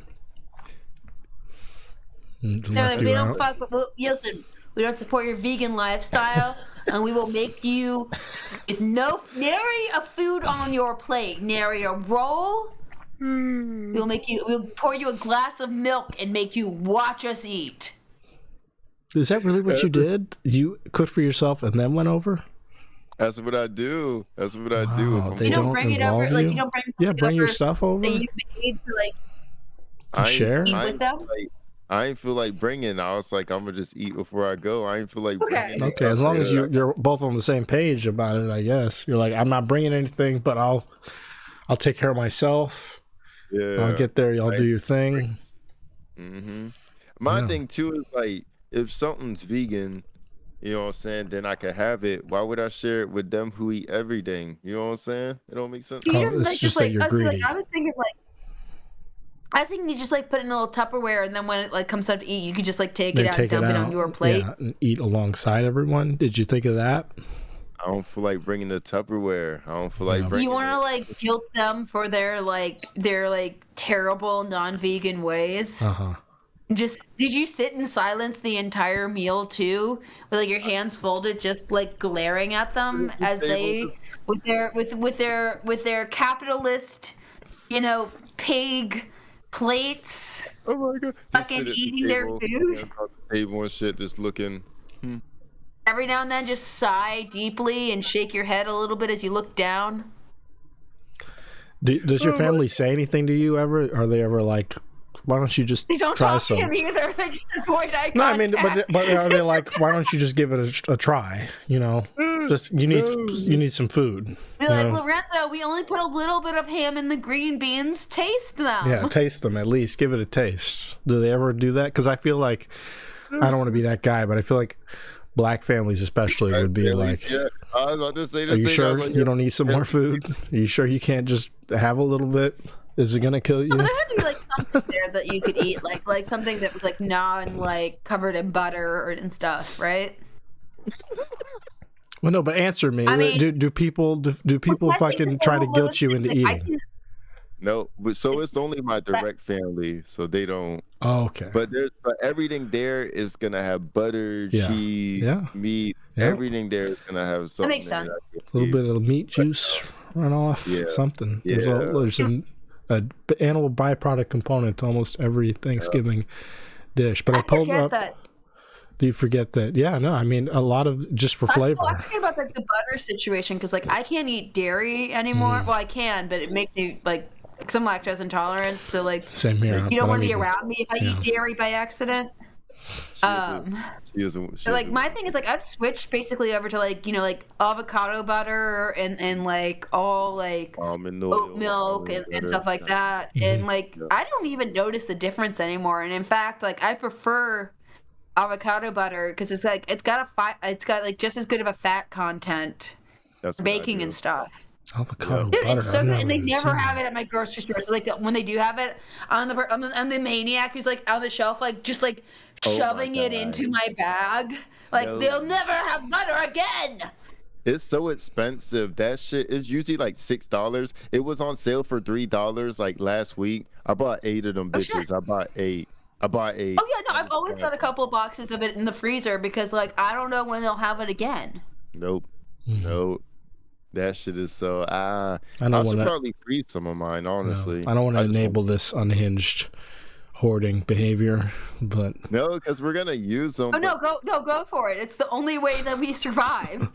They're like, we don't fuck with. Listen, we don't support your vegan lifestyle. And we will make you with nary a food on your plate, nary a roll. We'll pour you a glass of milk and make you watch us eat. Is that really what you did? You cooked for yourself and then went over? That's what I do. You don't bring it over. Like you don't bring your stuff over. That you made to share. Eat with them. I ain't feel like bringing. I was like, I'm gonna just eat before I go. I ain't feel like bringing. Okay, as long as you're both on the same page about it, I guess. You're like, I'm not bringing anything, but I'll take care of myself. Yeah, I'll get there. Y'all do your thing. My thing too is like, if something's vegan, you know what I'm saying, then I can have it. Why would I share it with them who eat everything? You know what I'm saying? It don't make sense. It's just that you're greedy. I was thinking you just like put it in a little Tupperware, and then when it like comes time to eat, you could just like take it out and dump it on your plate. Yeah, and eat alongside everyone. Did you think of that? I don't feel like bringing the Tupperware. I don't feel like bringing. You want to like guilt them for their terrible non-vegan ways. Did you sit in silence the entire meal too, with like your hands folded, just like glaring at them as they with their capitalist, pig plates. Oh my God! Fucking eating their food. Table and shit, just looking. Every now and then, just sigh deeply and shake your head a little bit as you look down. Does your family say anything to you ever? Are they ever like, why don't you just try some? They don't talk to him either. They just avoid eye contact. No, I mean, but are they like, why don't you just give it a try? Just you need some food. Be like, Lorenzo, we only put a little bit of ham in the green beans. Taste them. Yeah, taste them at least. Give it a taste. Do they ever do that? Because I feel like I don't want to be that guy, but I feel like black families especially would be like, yeah. I was about to say the are you same. sure Like, you don't need some more food? Are you sure you can't just have a little bit? Is it gonna kill you? But there had to be like something there that you could eat, like something that was like non like covered in butter and stuff, right? Well, no, but answer me. I mean, do people fucking try to guilt you into eating? No, but so it's only my direct family, so they don't. Oh, okay. But everything there is gonna have butter, cheese, meat. Yeah. Everything there is gonna have something. That makes sense. A little bit of meat juice run off. Yeah. Something. Yeah. There's an animal byproduct component to almost every Thanksgiving dish. But I pulled up. That. Do you forget that? Yeah, no. I mean, a lot of just for flavor. I'm talking about like the butter situation because like I can't eat dairy anymore. Well, I can, but it makes me like. Because I'm lactose intolerant, so like same here. You don't want to be around me if I eat dairy by accident. She like my thing is like I've switched basically over to like like avocado butter and like all like almond oat milk and stuff like that, and like I don't even notice the difference anymore. And in fact, like I prefer avocado butter because it's like it's got like just as good of a fat content for baking and stuff. Avocado Dude, butter. it's so good, and they never have it at my grocery store. So like when they do have it, I'm the maniac who's like on the shelf, like just like shoving it into my bag. Like they'll never have butter again. It's so expensive. That shit is usually like $6. It was on sale for $3 like last week. I bought 8 of them bitches. Shit. I bought 8. Oh yeah, no, I've always got a couple of boxes of it in the freezer because like I don't know when they'll have it again. Nope. That shit is so I should probably freeze some of mine, honestly. No, I don't want to enable this unhinged hoarding behavior, but no, because we're gonna use them. Oh go for it. It's the only way that we survive.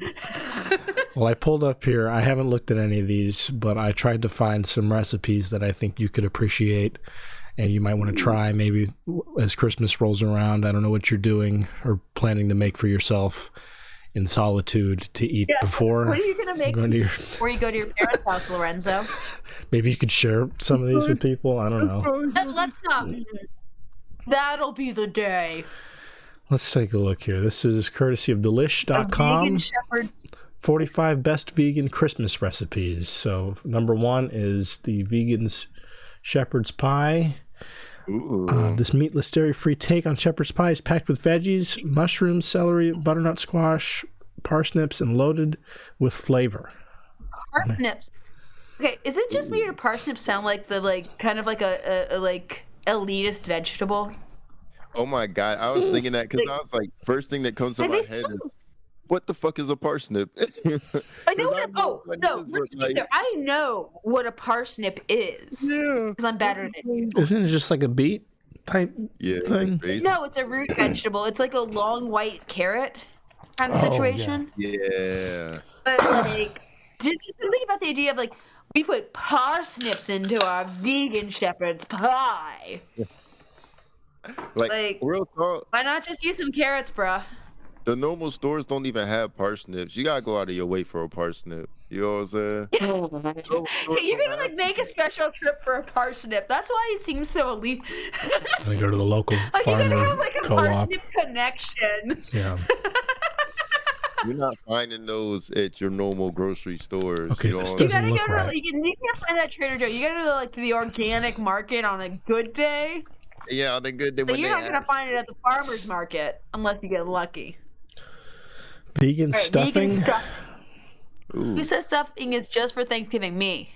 Well, I pulled up here. I haven't looked at any of these, but I tried to find some recipes that I think you could appreciate and you might want to try maybe as Christmas rolls around. I don't know what you're doing or planning to make for yourself in solitude to eat before. What are you gonna make before you go to your parents' house, Lorenzo? Maybe you could share some of these with people. I don't know. Let's not. That'll be the day. Let's take a look here. This is courtesy of delish.com. 45 best vegan Christmas recipes. So number 1 is the vegan's shepherd's pie. This meatless, dairy-free take on shepherd's pie is packed with veggies, mushrooms, celery, butternut squash, parsnips, and loaded with flavor. Parsnips. Okay, is it just me or do parsnips sound like the kind of like a like elitist vegetable? Oh my god, I was thinking that because I was like, first thing that comes to my head is, what the fuck is a parsnip? I know I know what a parsnip is because I'm better than you. Isn't it just like a beet type thing? No, it's a root vegetable. It's like a long white carrot kind of situation. Yeah. But like, just think about the idea of like, we put parsnips into our vegan shepherd's pie. Like real talk. Why not just use some carrots, bruh? The normal stores don't even have parsnips. You gotta go out of your way for a parsnip. You know what I'm saying? You're gonna like make a special trip for a parsnip. That's why it seems so elite. They go to the local farmer you're gonna have like a co-op. parsnip connection. Yeah. You're not finding those at your normal grocery stores. Okay, you this doesn't look right. You can't find that at Trader Joe. You gotta go like to the organic market on a good day. Yeah, on a good day. But you're not gonna find it at the farmer's market unless you get lucky. Vegan stuffing? Vegan Who says stuffing is just for Thanksgiving? Me.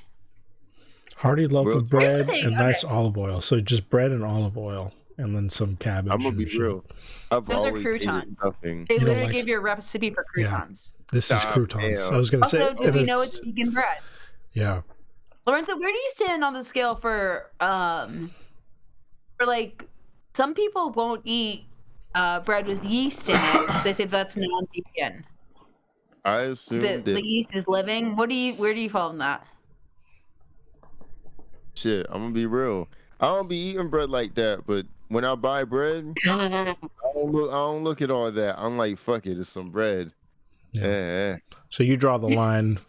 Hearty loaf of bread and nice olive oil. So just bread and olive oil and then some cabbage. I'm gonna be real. Those are croutons. They literally give you a recipe for croutons. Yeah. This is croutons. I was gonna say. Also, do we know it's vegan bread? Yeah. Lorenzo, where do you stand on the scale for like some people won't eat bread with yeast in it because they say that's non-vegan. I assume that the yeast is living. Where do you fall on that? Shit, I'm gonna be real. I don't be eating bread like that, but when I buy bread, I don't look at all that. I'm like, fuck it, it's some bread. Yeah. So you draw the line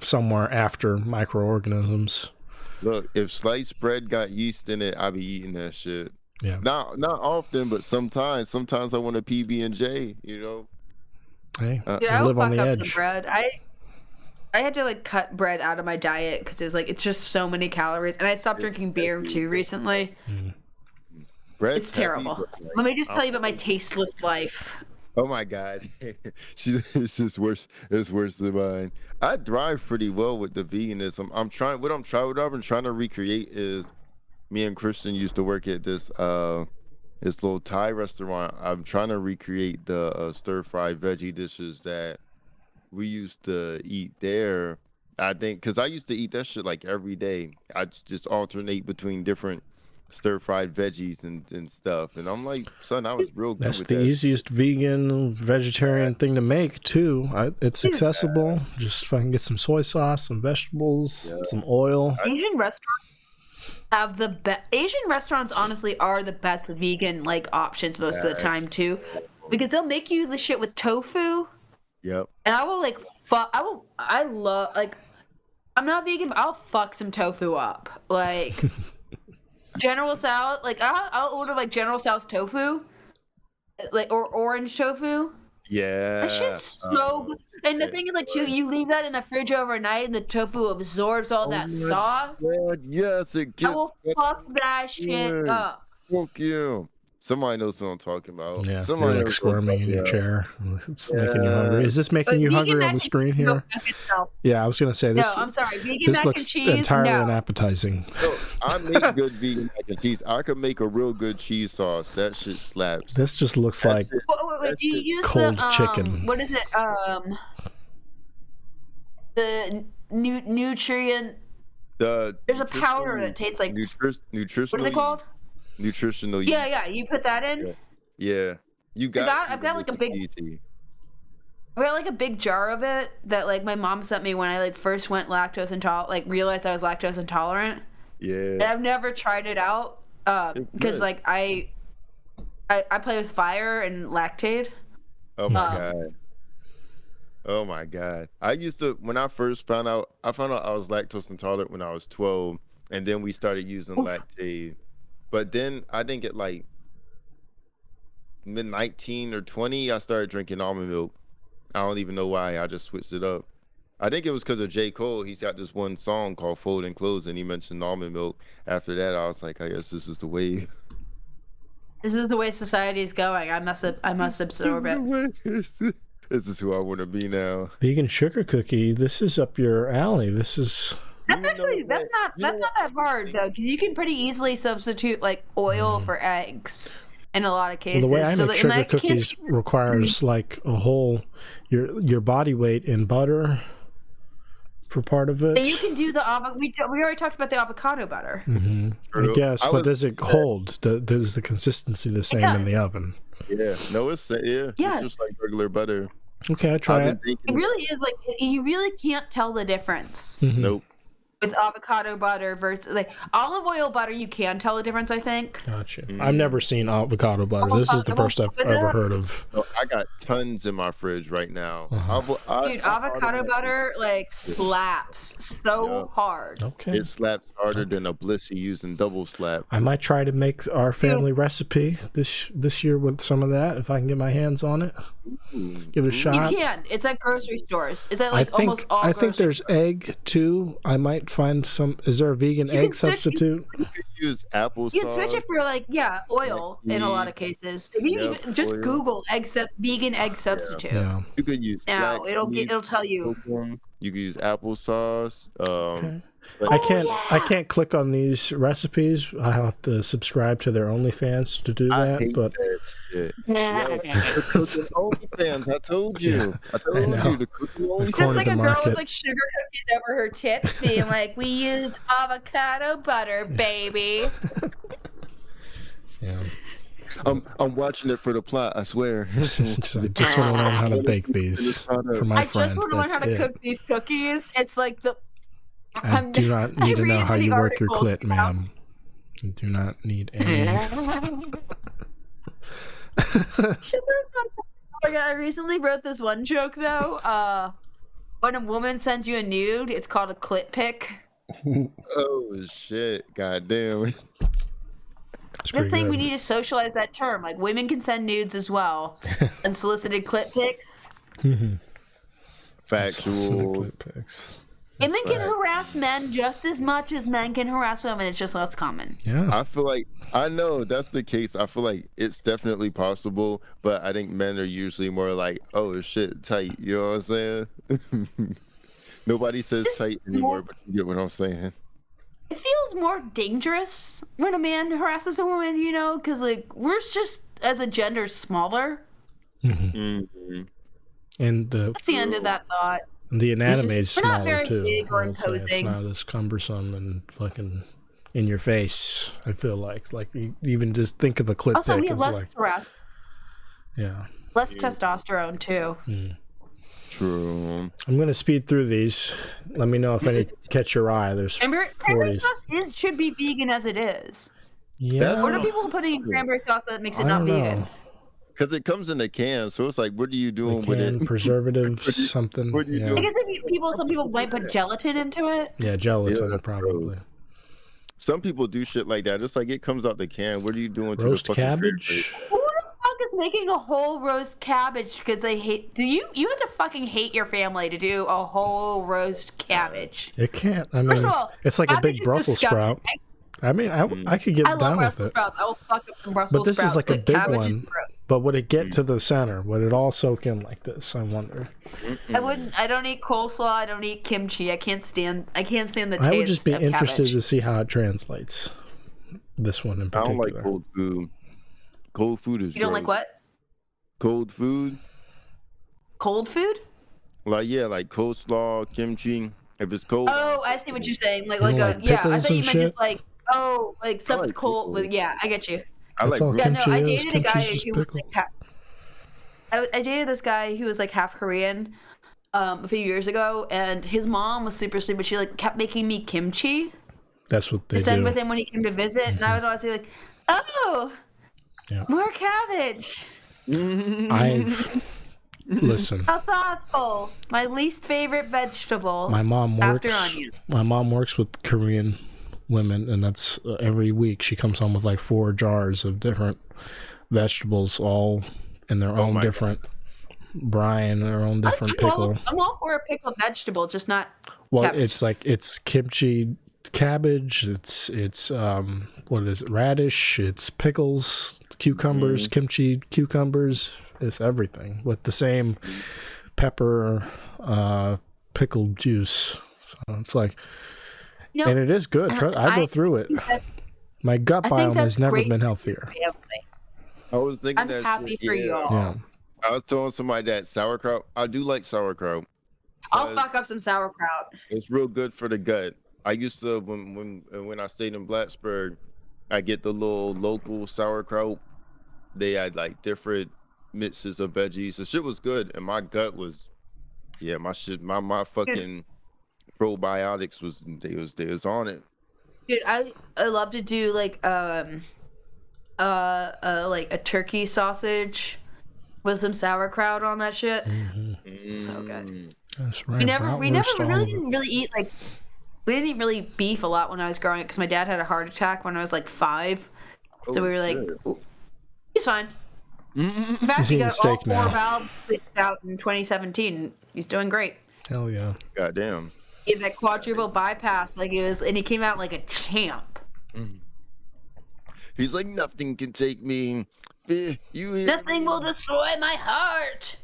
somewhere after microorganisms. Look, if sliced bread got yeast in it, I'd be eating that shit. Yeah. Not often, but sometimes. Sometimes I want a PB&J. You know. Hey, Yeah, I live on the fuck up edge. some bread. I had to like cut bread out of my diet because it was like it's just so many calories, and I stopped drinking beer too recently. It's terrible. Let me just tell you about my tasteless life. Oh my God, it's just worse. It's worse than mine. I thrive pretty well with the veganism. What I've been trying to recreate is me and Christian used to work at this little Thai restaurant. I'm trying to recreate the stir fried veggie dishes that we used to eat there. I think because I used to eat that shit like every day. I just alternate between different stir fried veggies and stuff. And I'm like, son, I was real good That's with the that. easiest vegan vegetarian thing to make too. It's accessible. Just fucking get some soy sauce, some vegetables, some oil. Asian restaurants have the best. Asian restaurants honestly are the best vegan like options most of the time too, because they'll make you the shit with tofu. Yep. And I will like fuck. I love like. I'm not vegan, but I'll fuck some tofu up. Like General Tso's. Like I'll order like General Tso's tofu, like or orange tofu. Yeah. That shit's so good. And the thing is, like, you leave that in the fridge overnight, and the tofu absorbs all that sauce. God, yes, it gets. I will fuck that shit up. Fuck you. Somebody knows what I'm talking about. Yeah, Somebody you're like squirming in your chair. It's making you hungry. Is this making But you vegan hungry mac on the and screen cheese here? go fuck itself. Yeah, I was gonna say this. No, I'm sorry. Vegan This mac looks and cheese. entirely No. unappetizing. No, I make good vegan mac and cheese. I could make a real good cheese sauce. That shit slaps. This just looks like Wait, do you use cold the chicken. What is it? The nutrient. There's a powder that tastes like. Nutritional. What is it called? Nutritional. Yeah. You put that in. Yeah. You got. I've got like a big. I got like a big jar of it that like my mom sent me when I like first went lactose intolerant. Like realized I was lactose intolerant. Yeah. And I've never tried it out because like I play with fire and lactate. Oh my God. Oh my God. I used to, when I first found out I was lactose intolerant when I was 12, and then we started using lactate. But then I think at like mid 19 or 20, I started drinking almond milk. I don't even know why. I just switched it up. I think it was because of J. Cole. He's got this one song called Folding Clothes, and he mentioned almond milk. After that, I was like, I guess this is the wave. This is the way society is going. I must absorb it. This is who I want to be now. Vegan sugar cookie. This is up your alley. This is. That's not that hard though, because you can pretty easily substitute like oil for eggs in a lot of cases. Well, the way I make sugar cookies requires like a whole your body weight in butter for part of it. And you can do the avocado. We already talked about the avocado butter. Mm-hmm. I guess, but does it hold? Does the consistency the same in the oven? Yeah, no, it's it's just like regular butter. Okay, I try it. It really is like you really can't tell the difference. Mm-hmm. Nope. With avocado butter versus like olive oil butter, you can tell the difference. I think. Gotcha. I've never seen avocado butter. This is the first I've ever heard of. No, I got tons in my fridge right now. Dude, avocado butter like slaps so hard. Okay. It slaps harder than a Blissy using double slap. I might try to make our family recipe this year with some of that if I can get my hands on it. Give it a shot. You can. It's at grocery stores. Is that like almost all? I think there's egg too. I might find some. Is there a vegan egg substitute? You could use applesauce. You can switch it for like oil in a lot just oil. Google vegan egg substitute. Yeah. You could use. Now it'll tell you. You could use applesauce. Okay. I can't click on these recipes. I have to subscribe to their OnlyFans to do that. But that shit. OnlyFans, I told you. Yeah, I told you the cookie OnlyFans. Just like a girl with like sugar cookies over her tits, being like, "We used avocado butter, baby." Yeah. I'm watching it for the plot. I swear. I just want to learn how to bake these for my friend. I just want to learn how to cook these cookies. It's like the. I do not need to know how you work your clit, ma'am. You do not need any. Oh my God, I recently wrote this one joke though. When a woman sends you a nude, it's called a clit pic. Oh shit! Goddamn. Just think we need to socialize that term. Like, women can send nudes as well. Unsolicited clip pics. Factual. Clip pics. Women can harass men just as much as men can harass women. It's just less common. Yeah. I feel like, I know that's the case. I feel like it's definitely possible, but I think men are usually more like, oh, shit, tight. You know what I'm saying? Nobody says tight anymore, but you get what I'm saying. It feels more dangerous when a man harasses a woman, you know, because like we're just as a gender smaller. And that's the end of that thought. The anatomy is smaller not very too. Big or imposing. It's not as cumbersome and fucking in your face. I feel like you even just think of a clip. Also, we have less harass. Yeah. Less testosterone too. True. I'm going to speed through these. Let me know if any catch your eye. There's cranberry sauce should be vegan as it is. Yeah. What are people putting in cranberry sauce that makes it not vegan? Because it comes in a can, so it's like, what are you doing with it? Preservatives, something. What are you doing? I guess some people might put gelatin into it. Yeah, gelatin probably. Some people do shit like that. It's like it comes out the can. What are you doing to roast the fucking cabbage? Who the fuck is making a whole roast cabbage because they hate? You have to fucking hate your family to do a whole roast cabbage. It can't. I mean, first of all, it's like a big Brussels sprout. I mean, I could get down with it. Sprouts. I will fuck up some Brussels sprouts. But this is like a big one. But would it get to the center? Would it all soak in like this? I wonder. I don't eat coleslaw. I don't eat kimchi. I can't stand the taste. I would just be interested cabbage. to see how it translates. This one in particular. I don't like cold food. Cold food is. You don't like what? Cold food. Cold food? Like coleslaw, kimchi. If it's cold. Oh, I see what you're saying. Like like I thought you meant shit? just like something cold with I get you. I like. I dated a guy who was like I dated this guy who was like half Korean a few years ago, and his mom was super sweet, but she like kept making me kimchi. That's what they send do. with him when he came to visit, and I would always be like, "Oh, more cabbage." Listen. How thoughtful. My least favorite vegetable. My mom works. After onion. My mom works with Korean women, and that's every week she comes home with like 4 jars of different vegetables, all in their own different brine, their own different pickle. I'm all for a pickled vegetable, just not. Well, cabbage. it's kimchi cabbage. It's what is it? Radish. It's pickles, cucumbers, kimchi cucumbers. It's everything with the same pepper, pickled juice. So it's like, and it is good. I go through it. My gut biome has never been healthier. I was thinking I'm happy for you all. Yeah. I was telling somebody that sauerkraut. I do like sauerkraut. I'll fuck up some sauerkraut. It's real good for the gut. I used to when I stayed in Blacksburg, I get the little local sauerkraut. They had like different mixes of veggies. The shit was good, and my gut was, my fucking probiotics was they was on it. Dude, I love to do like a turkey sausage with some sauerkraut on that shit. So good. That's right. We really didn't eat we didn't eat really beef a lot when I was growing up because my dad had a heart attack when I was like 5. So we were like, he's fine. In fact, he got all 4 valves switched out in 2017. He's doing great. Hell yeah. Goddamn. He had that quadruple bypass and he came out like a champ. He's like, nothing can take me. Nothing will destroy my heart.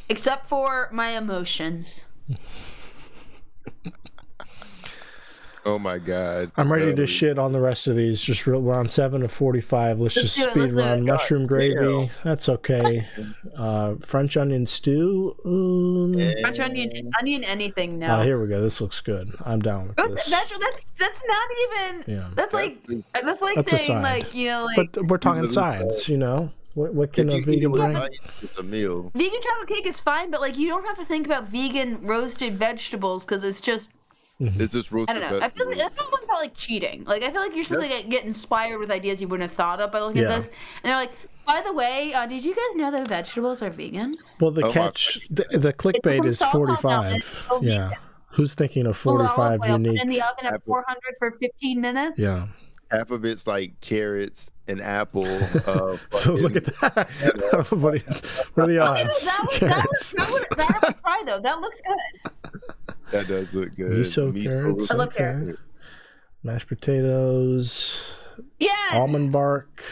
Except for my emotions. Oh my God. I'm ready to shit on the rest of these. We're on 7 of 45. Let's just speed run. Mushroom gravy. That's okay. French onion stew. French onion anything now. Here we go. This looks good. I'm down with this. That's not even. Yeah. That's like saying like, you know, like. But we're talking sides, you know. What can a vegan bring? It's a meal. Vegan chocolate cake is fine, but like you don't have to think about vegan roasted vegetables because it's just. It's just roasted. I don't know. I feel like cheating. Like I feel like you're supposed to get inspired with ideas you wouldn't have thought of by looking at this. And they're like, by the way, did you guys know that vegetables are vegan? Well, the clickbait is 45. Yeah. Who's thinking of 45 unique? In the oven at 400 for 15 minutes. Yeah. half of it's like carrots and apple. Look at that. What are the odds? That would try though. That looks good. That does look good. Miso carrots. I love carrots. Mashed potatoes. Yeah. Almond bark.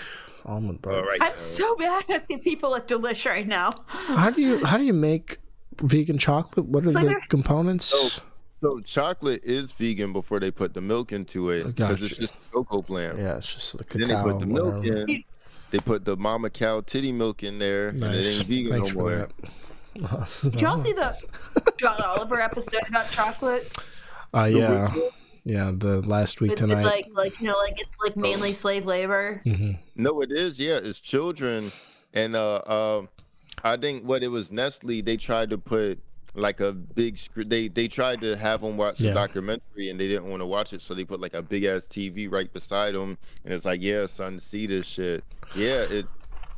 Almond bark. Right, I'm so bad at the people at Delish right now. How do you make vegan chocolate? What are the components? So chocolate is vegan before they put the milk into it because it's just cocoa plant. Yeah, it's just the cacao. Then they put the milk in. They put the mama cow titty milk in there, and it ain't vegan no more. Did y'all see the John Oliver episode about chocolate? Yeah, the last week tonight. It's like mainly slave labor. Mm-hmm. No, it is. Yeah, it's children, and I think what it was Nestle. They tried to put like a big they tried to have them watch the documentary, and they didn't want to watch it, so they put like a big ass TV right beside them, and it's like, yeah, son, see this shit. Yeah,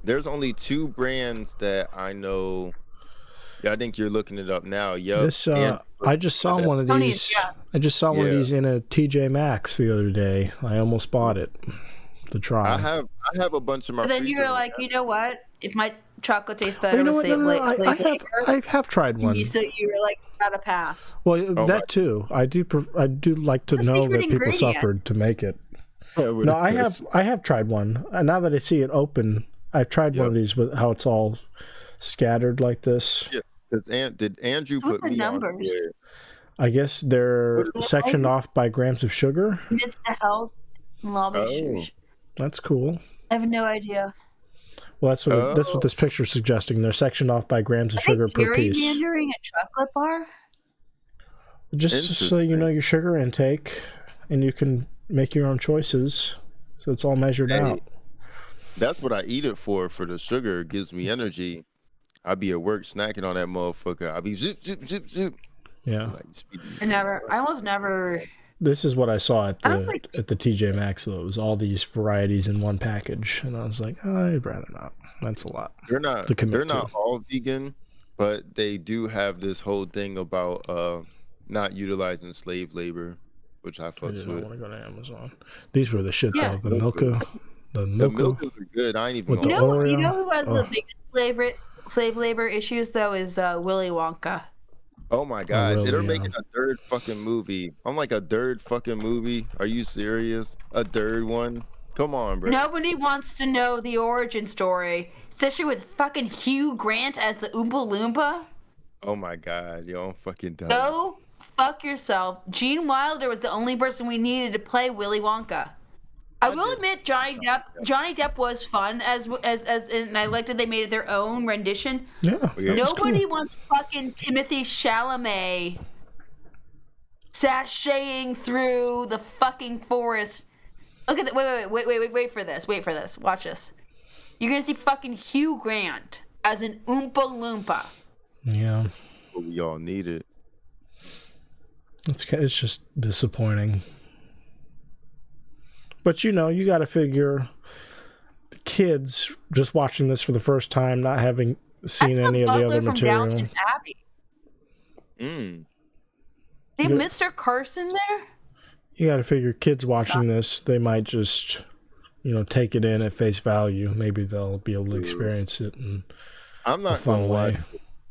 there's only 2 brands that I know. Yeah, I think you're looking it up now. Yeah, I just saw one of these. I just saw one of these in a TJ Maxx the other day. I almost bought it to try. I have a bunch of my. But then you were like, you know what? If my chocolate tastes better with slave labor, I have tried one. So you were like, gotta pass. Well, that too. I do like to know that people suffered to make it. No, I have tried one. And now that I see it open, I've tried one of these with how it's all scattered like this. Yeah. Did Andrew put me numbers? On I guess they're sectioned off by grams of sugar. It's the health lobby. That's cool. I have no idea. Well, that's what this picture is suggesting. They're sectioned off by grams of sugar per piece. Gerrymandering a chocolate bar? Just so you know your sugar intake, and you can make your own choices. So it's all measured out. That's what I eat it for the sugar. It gives me energy. I'll be at work snacking on that motherfucker. I'll be zoop, zoop, zoop, zoop. Yeah. I almost never. This is what I saw at the TJ Maxx, though. It was all these varieties in one package. And I was like, I'd rather not. That's a lot. They're not all vegan, but they do have this whole thing about not utilizing slave labor, which I fucks with. I want to go to Amazon. These were the shit, though. The Milka. The Milkas are good. I ain't even you know who has the biggest slave labor issues, though, is Willy Wonka. Oh my God! They're making a 3rd fucking movie. I'm like, a 3rd fucking movie? Are you serious? A 3rd one? Come on, bro. Nobody wants to know the origin story, especially with fucking Hugh Grant as the Oompa Loompa. Oh my God, yo, I'm fucking done. Go fuck yourself. Gene Wilder was the only person we needed to play Willy Wonka. I will admit, Johnny Depp was fun and I liked that they made it their own rendition. Yeah. Nobody wants fucking Timothée Chalamet sashaying through the fucking forest. Look at that. Wait for this. Wait for this. Watch this. You're gonna see fucking Hugh Grant as an Oompa Loompa. Yeah. We all need it. It's just disappointing. But you got to figure the kids just watching this for the first time, not having seen any of the other material. Downton Abbey. They have Mr. Carson there? You got to figure kids watching this, they might just, take it in at face value. Maybe they'll be able to experience it in a fun way.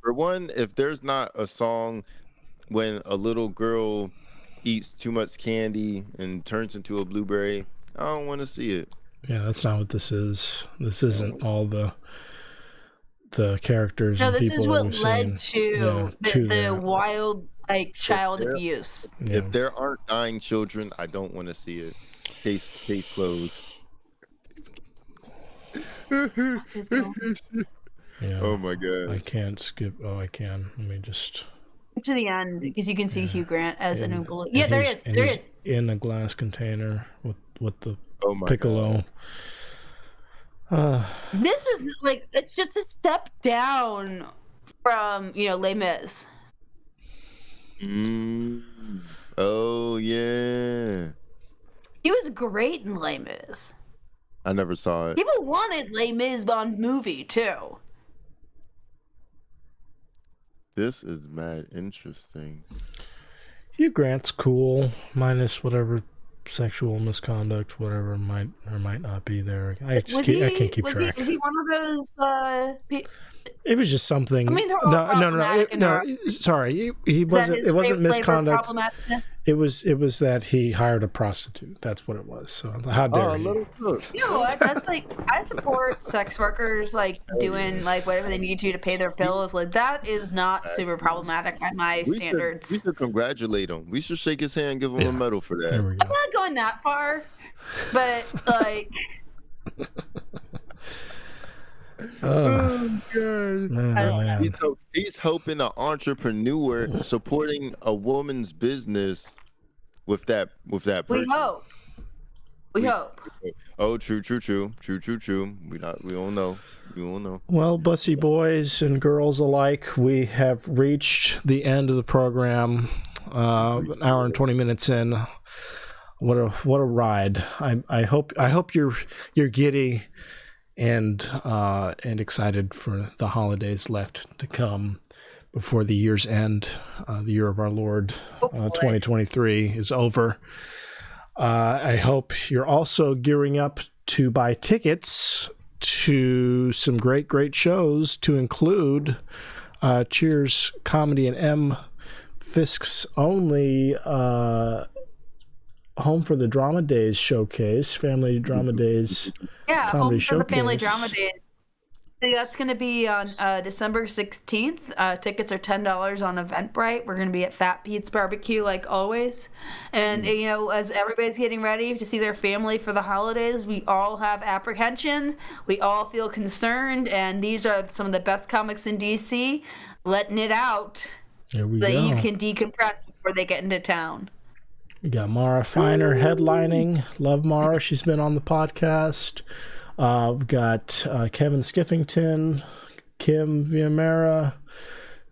For one, if there's not a song when a little girl eats too much candy and turns into a blueberry, I don't want to see it. Yeah, that's not what this is. This isn't all the characters. No, this is what led to the wild child abuse. Yeah. If there aren't dying children, I don't want to see it. Case closed. Yeah. Oh my God. I can't skip. Oh, I can. Let me just. To the end, because you can see Hugh Grant as an Oompa Loompa. Yeah, there is. In a glass container with the piccolo. This is it's just a step down from Les Mis. Oh yeah. He was great in Les Mis. I never saw it. People wanted Les Mis on movie too. This is mad interesting. Hugh Grant's cool, minus whatever sexual misconduct, whatever might or might not be there. I can't keep track. Is he one of those? It was just something. I mean, no. Sorry, he wasn't. It wasn't misconduct. It was that he hired a prostitute. That's what it was. So how dare you? You know what? That's like, I support sex workers like doing like whatever they need to pay their bills. Like that is not super problematic by my standards. We should congratulate him. We should shake his hand and give him a medal for that. I'm not going that far, but like. Oh God! Man. He's helping an entrepreneur, supporting a woman's business with that. We hope. We hope. Oh, true. We don't know. Well, bless you, boys and girls alike. We have reached the end of the program. An hour and 20 minutes in. What a ride! I hope you're giddy and excited for the holidays left to come before the year's end. The year of our Lord 2023 is over. I hope you're also gearing up to buy tickets to some great shows, to include Cheers Comedy and M Fiske's only Home for the Drama Days showcase, Family Drama Days. Yeah, Comedy Home for showcase. the Family Drama Days. That's going to be on December 16th. Tickets are $10 on Eventbrite. We're going to be at Fat Pete's Barbecue like always. And, you know, as everybody's getting ready to see their family for the holidays, we all have apprehensions. We all feel concerned. And these are some of the best comics in D.C. letting it out There we so go. you can decompress before they get into town. We got Mara Finer headlining. Love Mara. She's been on the podcast. We've got Kevin Skiffington, Kim Villamera,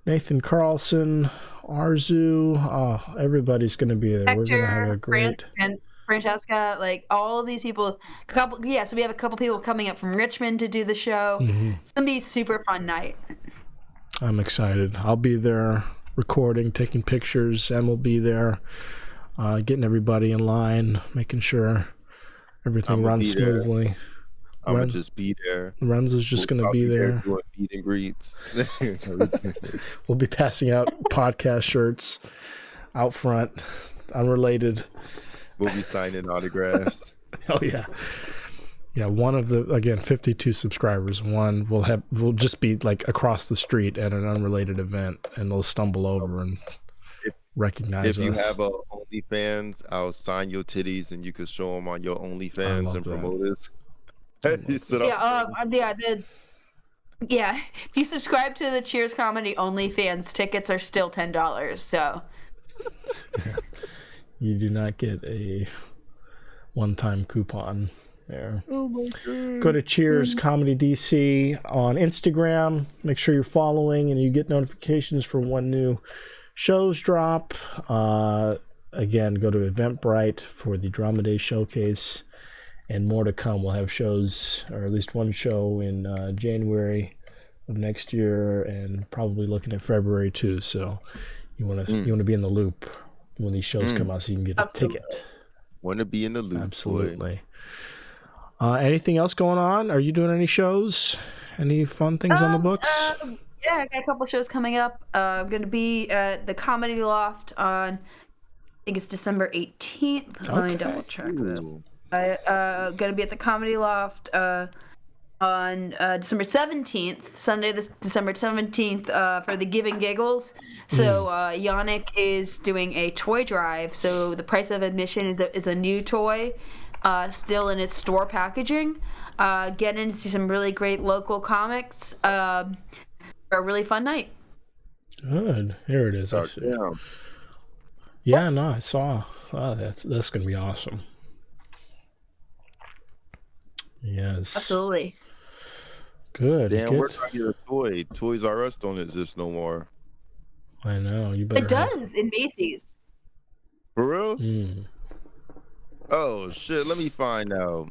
Nathan Carlson, Arzu. Everybody's going to be there. Hector, we're going to have a great... and Francesca, like all of these people. So we have a couple people coming up from Richmond to do the show. Mm-hmm. It's going to be a super fun night. I'm excited. I'll be there recording, taking pictures. Em will be there. Getting everybody in line, making sure everything runs smoothly. I'm going to just be there. Lorenzo's just going to be there. Doing meet and greets. We'll be passing out podcast shirts out front, unrelated. We'll be signing autographs. Oh, yeah. Yeah, one of the, again, 52 subscribers. One will just be like across the street at an unrelated event, and they'll stumble over and recognize us. If you have a OnlyFans, I'll sign your titties and you can show them on your OnlyFans and promote us. If you subscribe to the Cheers Comedy OnlyFans, tickets are still $10. So you do not get a one-time coupon there. Oh my God. Go to Cheers Comedy DC on Instagram. Make sure you're following and you get notifications for when new shows drop. Again, go to Eventbrite for the Drama Day Showcase, and more to come. We'll have shows, or at least one show in January of next year, and probably looking at February too. So you want to be in the loop when these shows come out, so you can get a ticket. Want to be in the loop? Absolutely. Anything else going on? Are you doing any shows? Any fun things on the books? Yeah, I got a couple shows coming up. I'm going to be at the Comedy Loft on, I think it's December 18th. Let me double check this. I'm going to be at the Comedy Loft on December 17th, Sunday, December 17th, for the Give and Giggles. So Yannick is doing a toy drive. So the price of admission is a new toy, still in its store packaging. Get in to see some really great local comics. A really fun night. Good. Here it is. I see. Yeah, no, I saw. Oh, that's gonna be awesome. Yes. Absolutely. Good. Damn, where's your toy? Toys R Us don't exist no more. I know. You better. It does in Macy's. For real? Oh shit! Let me find out.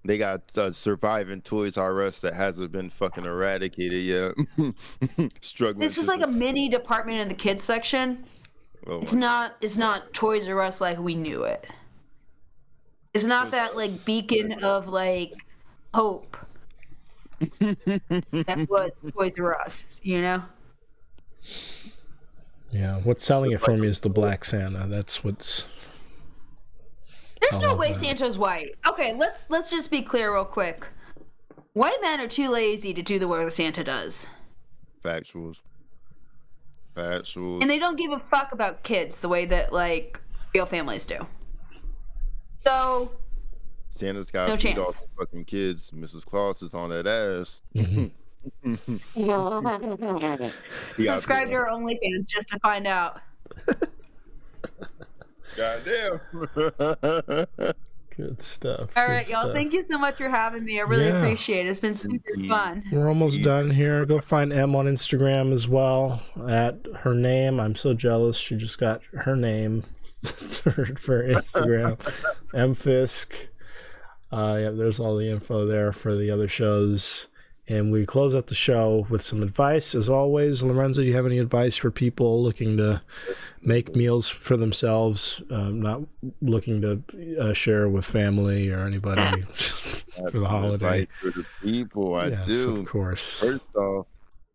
They got surviving Toys R Us that hasn't been fucking eradicated yet. Struggling. This is like a mini department in the kids section. Oh, it's not Toys R Us like we knew it. It's not that like beacon of like hope that was Toys R Us, you know? Yeah, what's selling it for me is the Black Santa. That's what's. There's no way Santa's white. Okay, let's just be clear real quick. White men are too lazy to do the work that Santa does. Factuals. And they don't give a fuck about kids the way that like real families do. So Santa's got to feed all the fucking kids. Mrs. Claus is on that ass. Subscribe to our OnlyFans just to find out. Goddamn. Good stuff. All right, y'all. Thank you so much for having me. I really appreciate it. It's been super fun. We're almost done here. Go find Em on Instagram as well at her name. I'm so jealous. She just got her name for Instagram. M Fiske. Yeah, there's all the info there for the other shows. And we close out the show with some advice. As always, Lorenzo, do you have any advice for people looking to make meals for themselves, not looking to share with family or anybody for the holiday? For the people, yes, do. Of course. First off,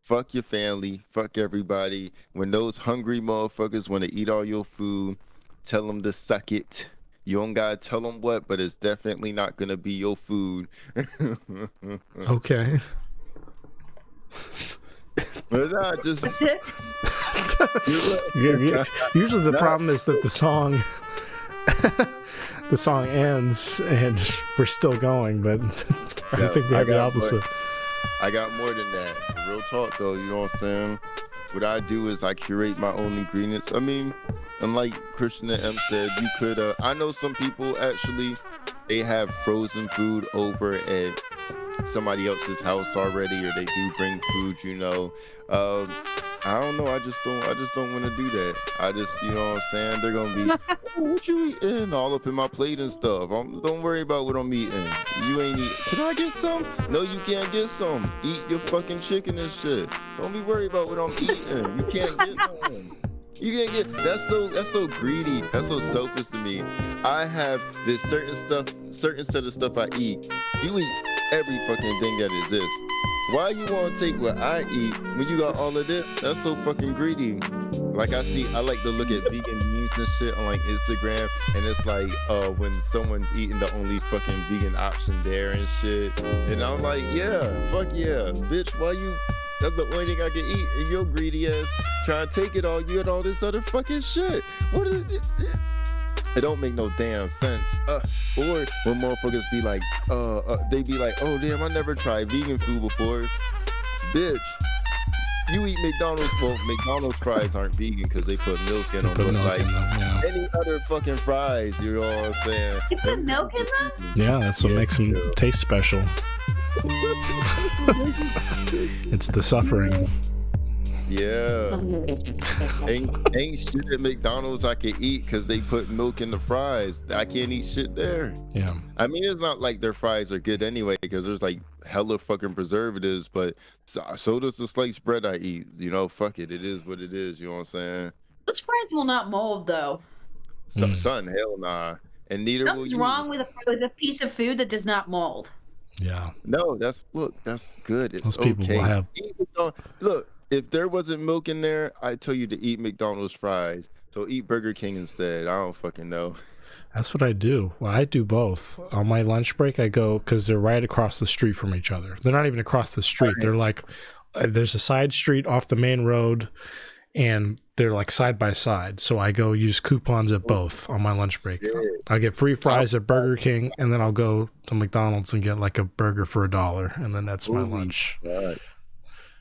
fuck your family, fuck everybody. When those hungry motherfuckers want to eat all your food, tell them to suck it. You don't gotta tell them what, but it's definitely not gonna be your food. Okay. But not just. That's it. Usually the problem is that the song ends and we're still going, but I think we have the opposite. I got more than that. Real talk though, you know what I'm saying? What I do is I curate my own ingredients. I mean, and like Christian and M said, you could, I know some people actually, they have frozen food over at somebody else's house already, or they do bring food, you know. I don't know, I just don't want to do that. I just, you know what I'm saying? They're going to be, oh, what you eating? All up in my plate and stuff. Don't worry about what I'm eating. You ain't eating. Can I get some? No, you can't get some. Eat your fucking chicken and shit. Don't be worried about what I'm eating. You can't get some. You can't get, that's so greedy. That's so selfish to me. I have this certain set of stuff I eat. You eat every fucking thing that exists. Why you want to take what I eat when you got all of this? That's so fucking greedy. Like I like to look at vegan memes and shit on like Instagram, and it's like when someone's eating the only fucking vegan option there and shit. And I'm like, yeah, fuck yeah, bitch, why you? That's the only thing I can eat, and your greedy ass trying to take it all. You and all this other fucking shit. What is it? It don't make no damn sense. Or when motherfuckers be like, they be like, oh damn, I never tried vegan food before. Bitch, you eat McDonald's. Well, McDonald's fries aren't vegan because they put milk in them. But like any other fucking fries, you know what I'm saying? You put milk in them? Yeah, that's what makes them taste special. It's the suffering. Yeah. ain't shit at McDonald's I can eat because they put milk in the fries. I can't eat shit there. Yeah. I mean, it's not like their fries are good anyway because there's like hella fucking preservatives, but so does the sliced bread I eat. You know, fuck it. It is what it is. You know what I'm saying? Those fries will not mold though. Son, hell nah. And neither will you. What's wrong with a piece of food that does not mold? Yeah. No, that's good. It's those people okay. Will have... Look, if there wasn't milk in there, I'd tell you to eat McDonald's fries. So eat Burger King instead. I don't fucking know. That's what I do. Well, I do both. On my lunch break, I go, because they're right across the street from each other. They're not even across the street. They're like, there's a side street off the main road, and they're like side by side. So I go use coupons at both on my lunch break. Yeah. I get free fries at Burger King, and then I'll go to McDonald's and get like a burger for $1, and then that's my lunch. God.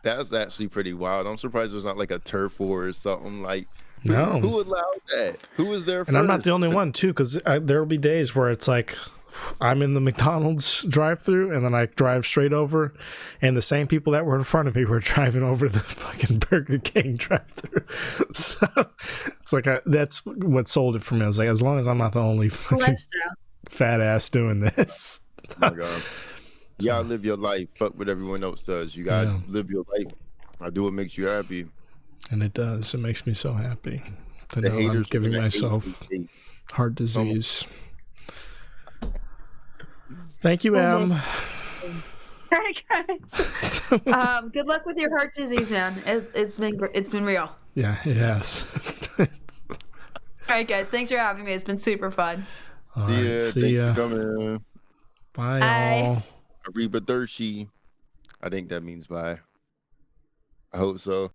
That's actually pretty wild. I'm surprised there's not like a turf war or something like. No. Who allowed that? Who was there first? And I'm not the only one too, because there will be days where it's like I'm in the McDonald's drive-through, and then I drive straight over, and the same people that were in front of me were driving over the fucking Burger King drive-through. So it's like that's what sold it for me. I was like, as long as I'm not the only fat ass doing this. Oh my God. You gotta live your life. Fuck what everyone else does. You gotta live your life. I do what makes you happy. And it does. It makes me so happy to know I'm giving myself heart disease. Thank you, Em. All right, guys. Good luck with your heart disease, man. It's been real. Yeah, it has. All right, guys. Thanks for having me. It's been super fun. See ya. Thanks for coming. Bye, all. Arrivederci. I think that means bye. I hope so.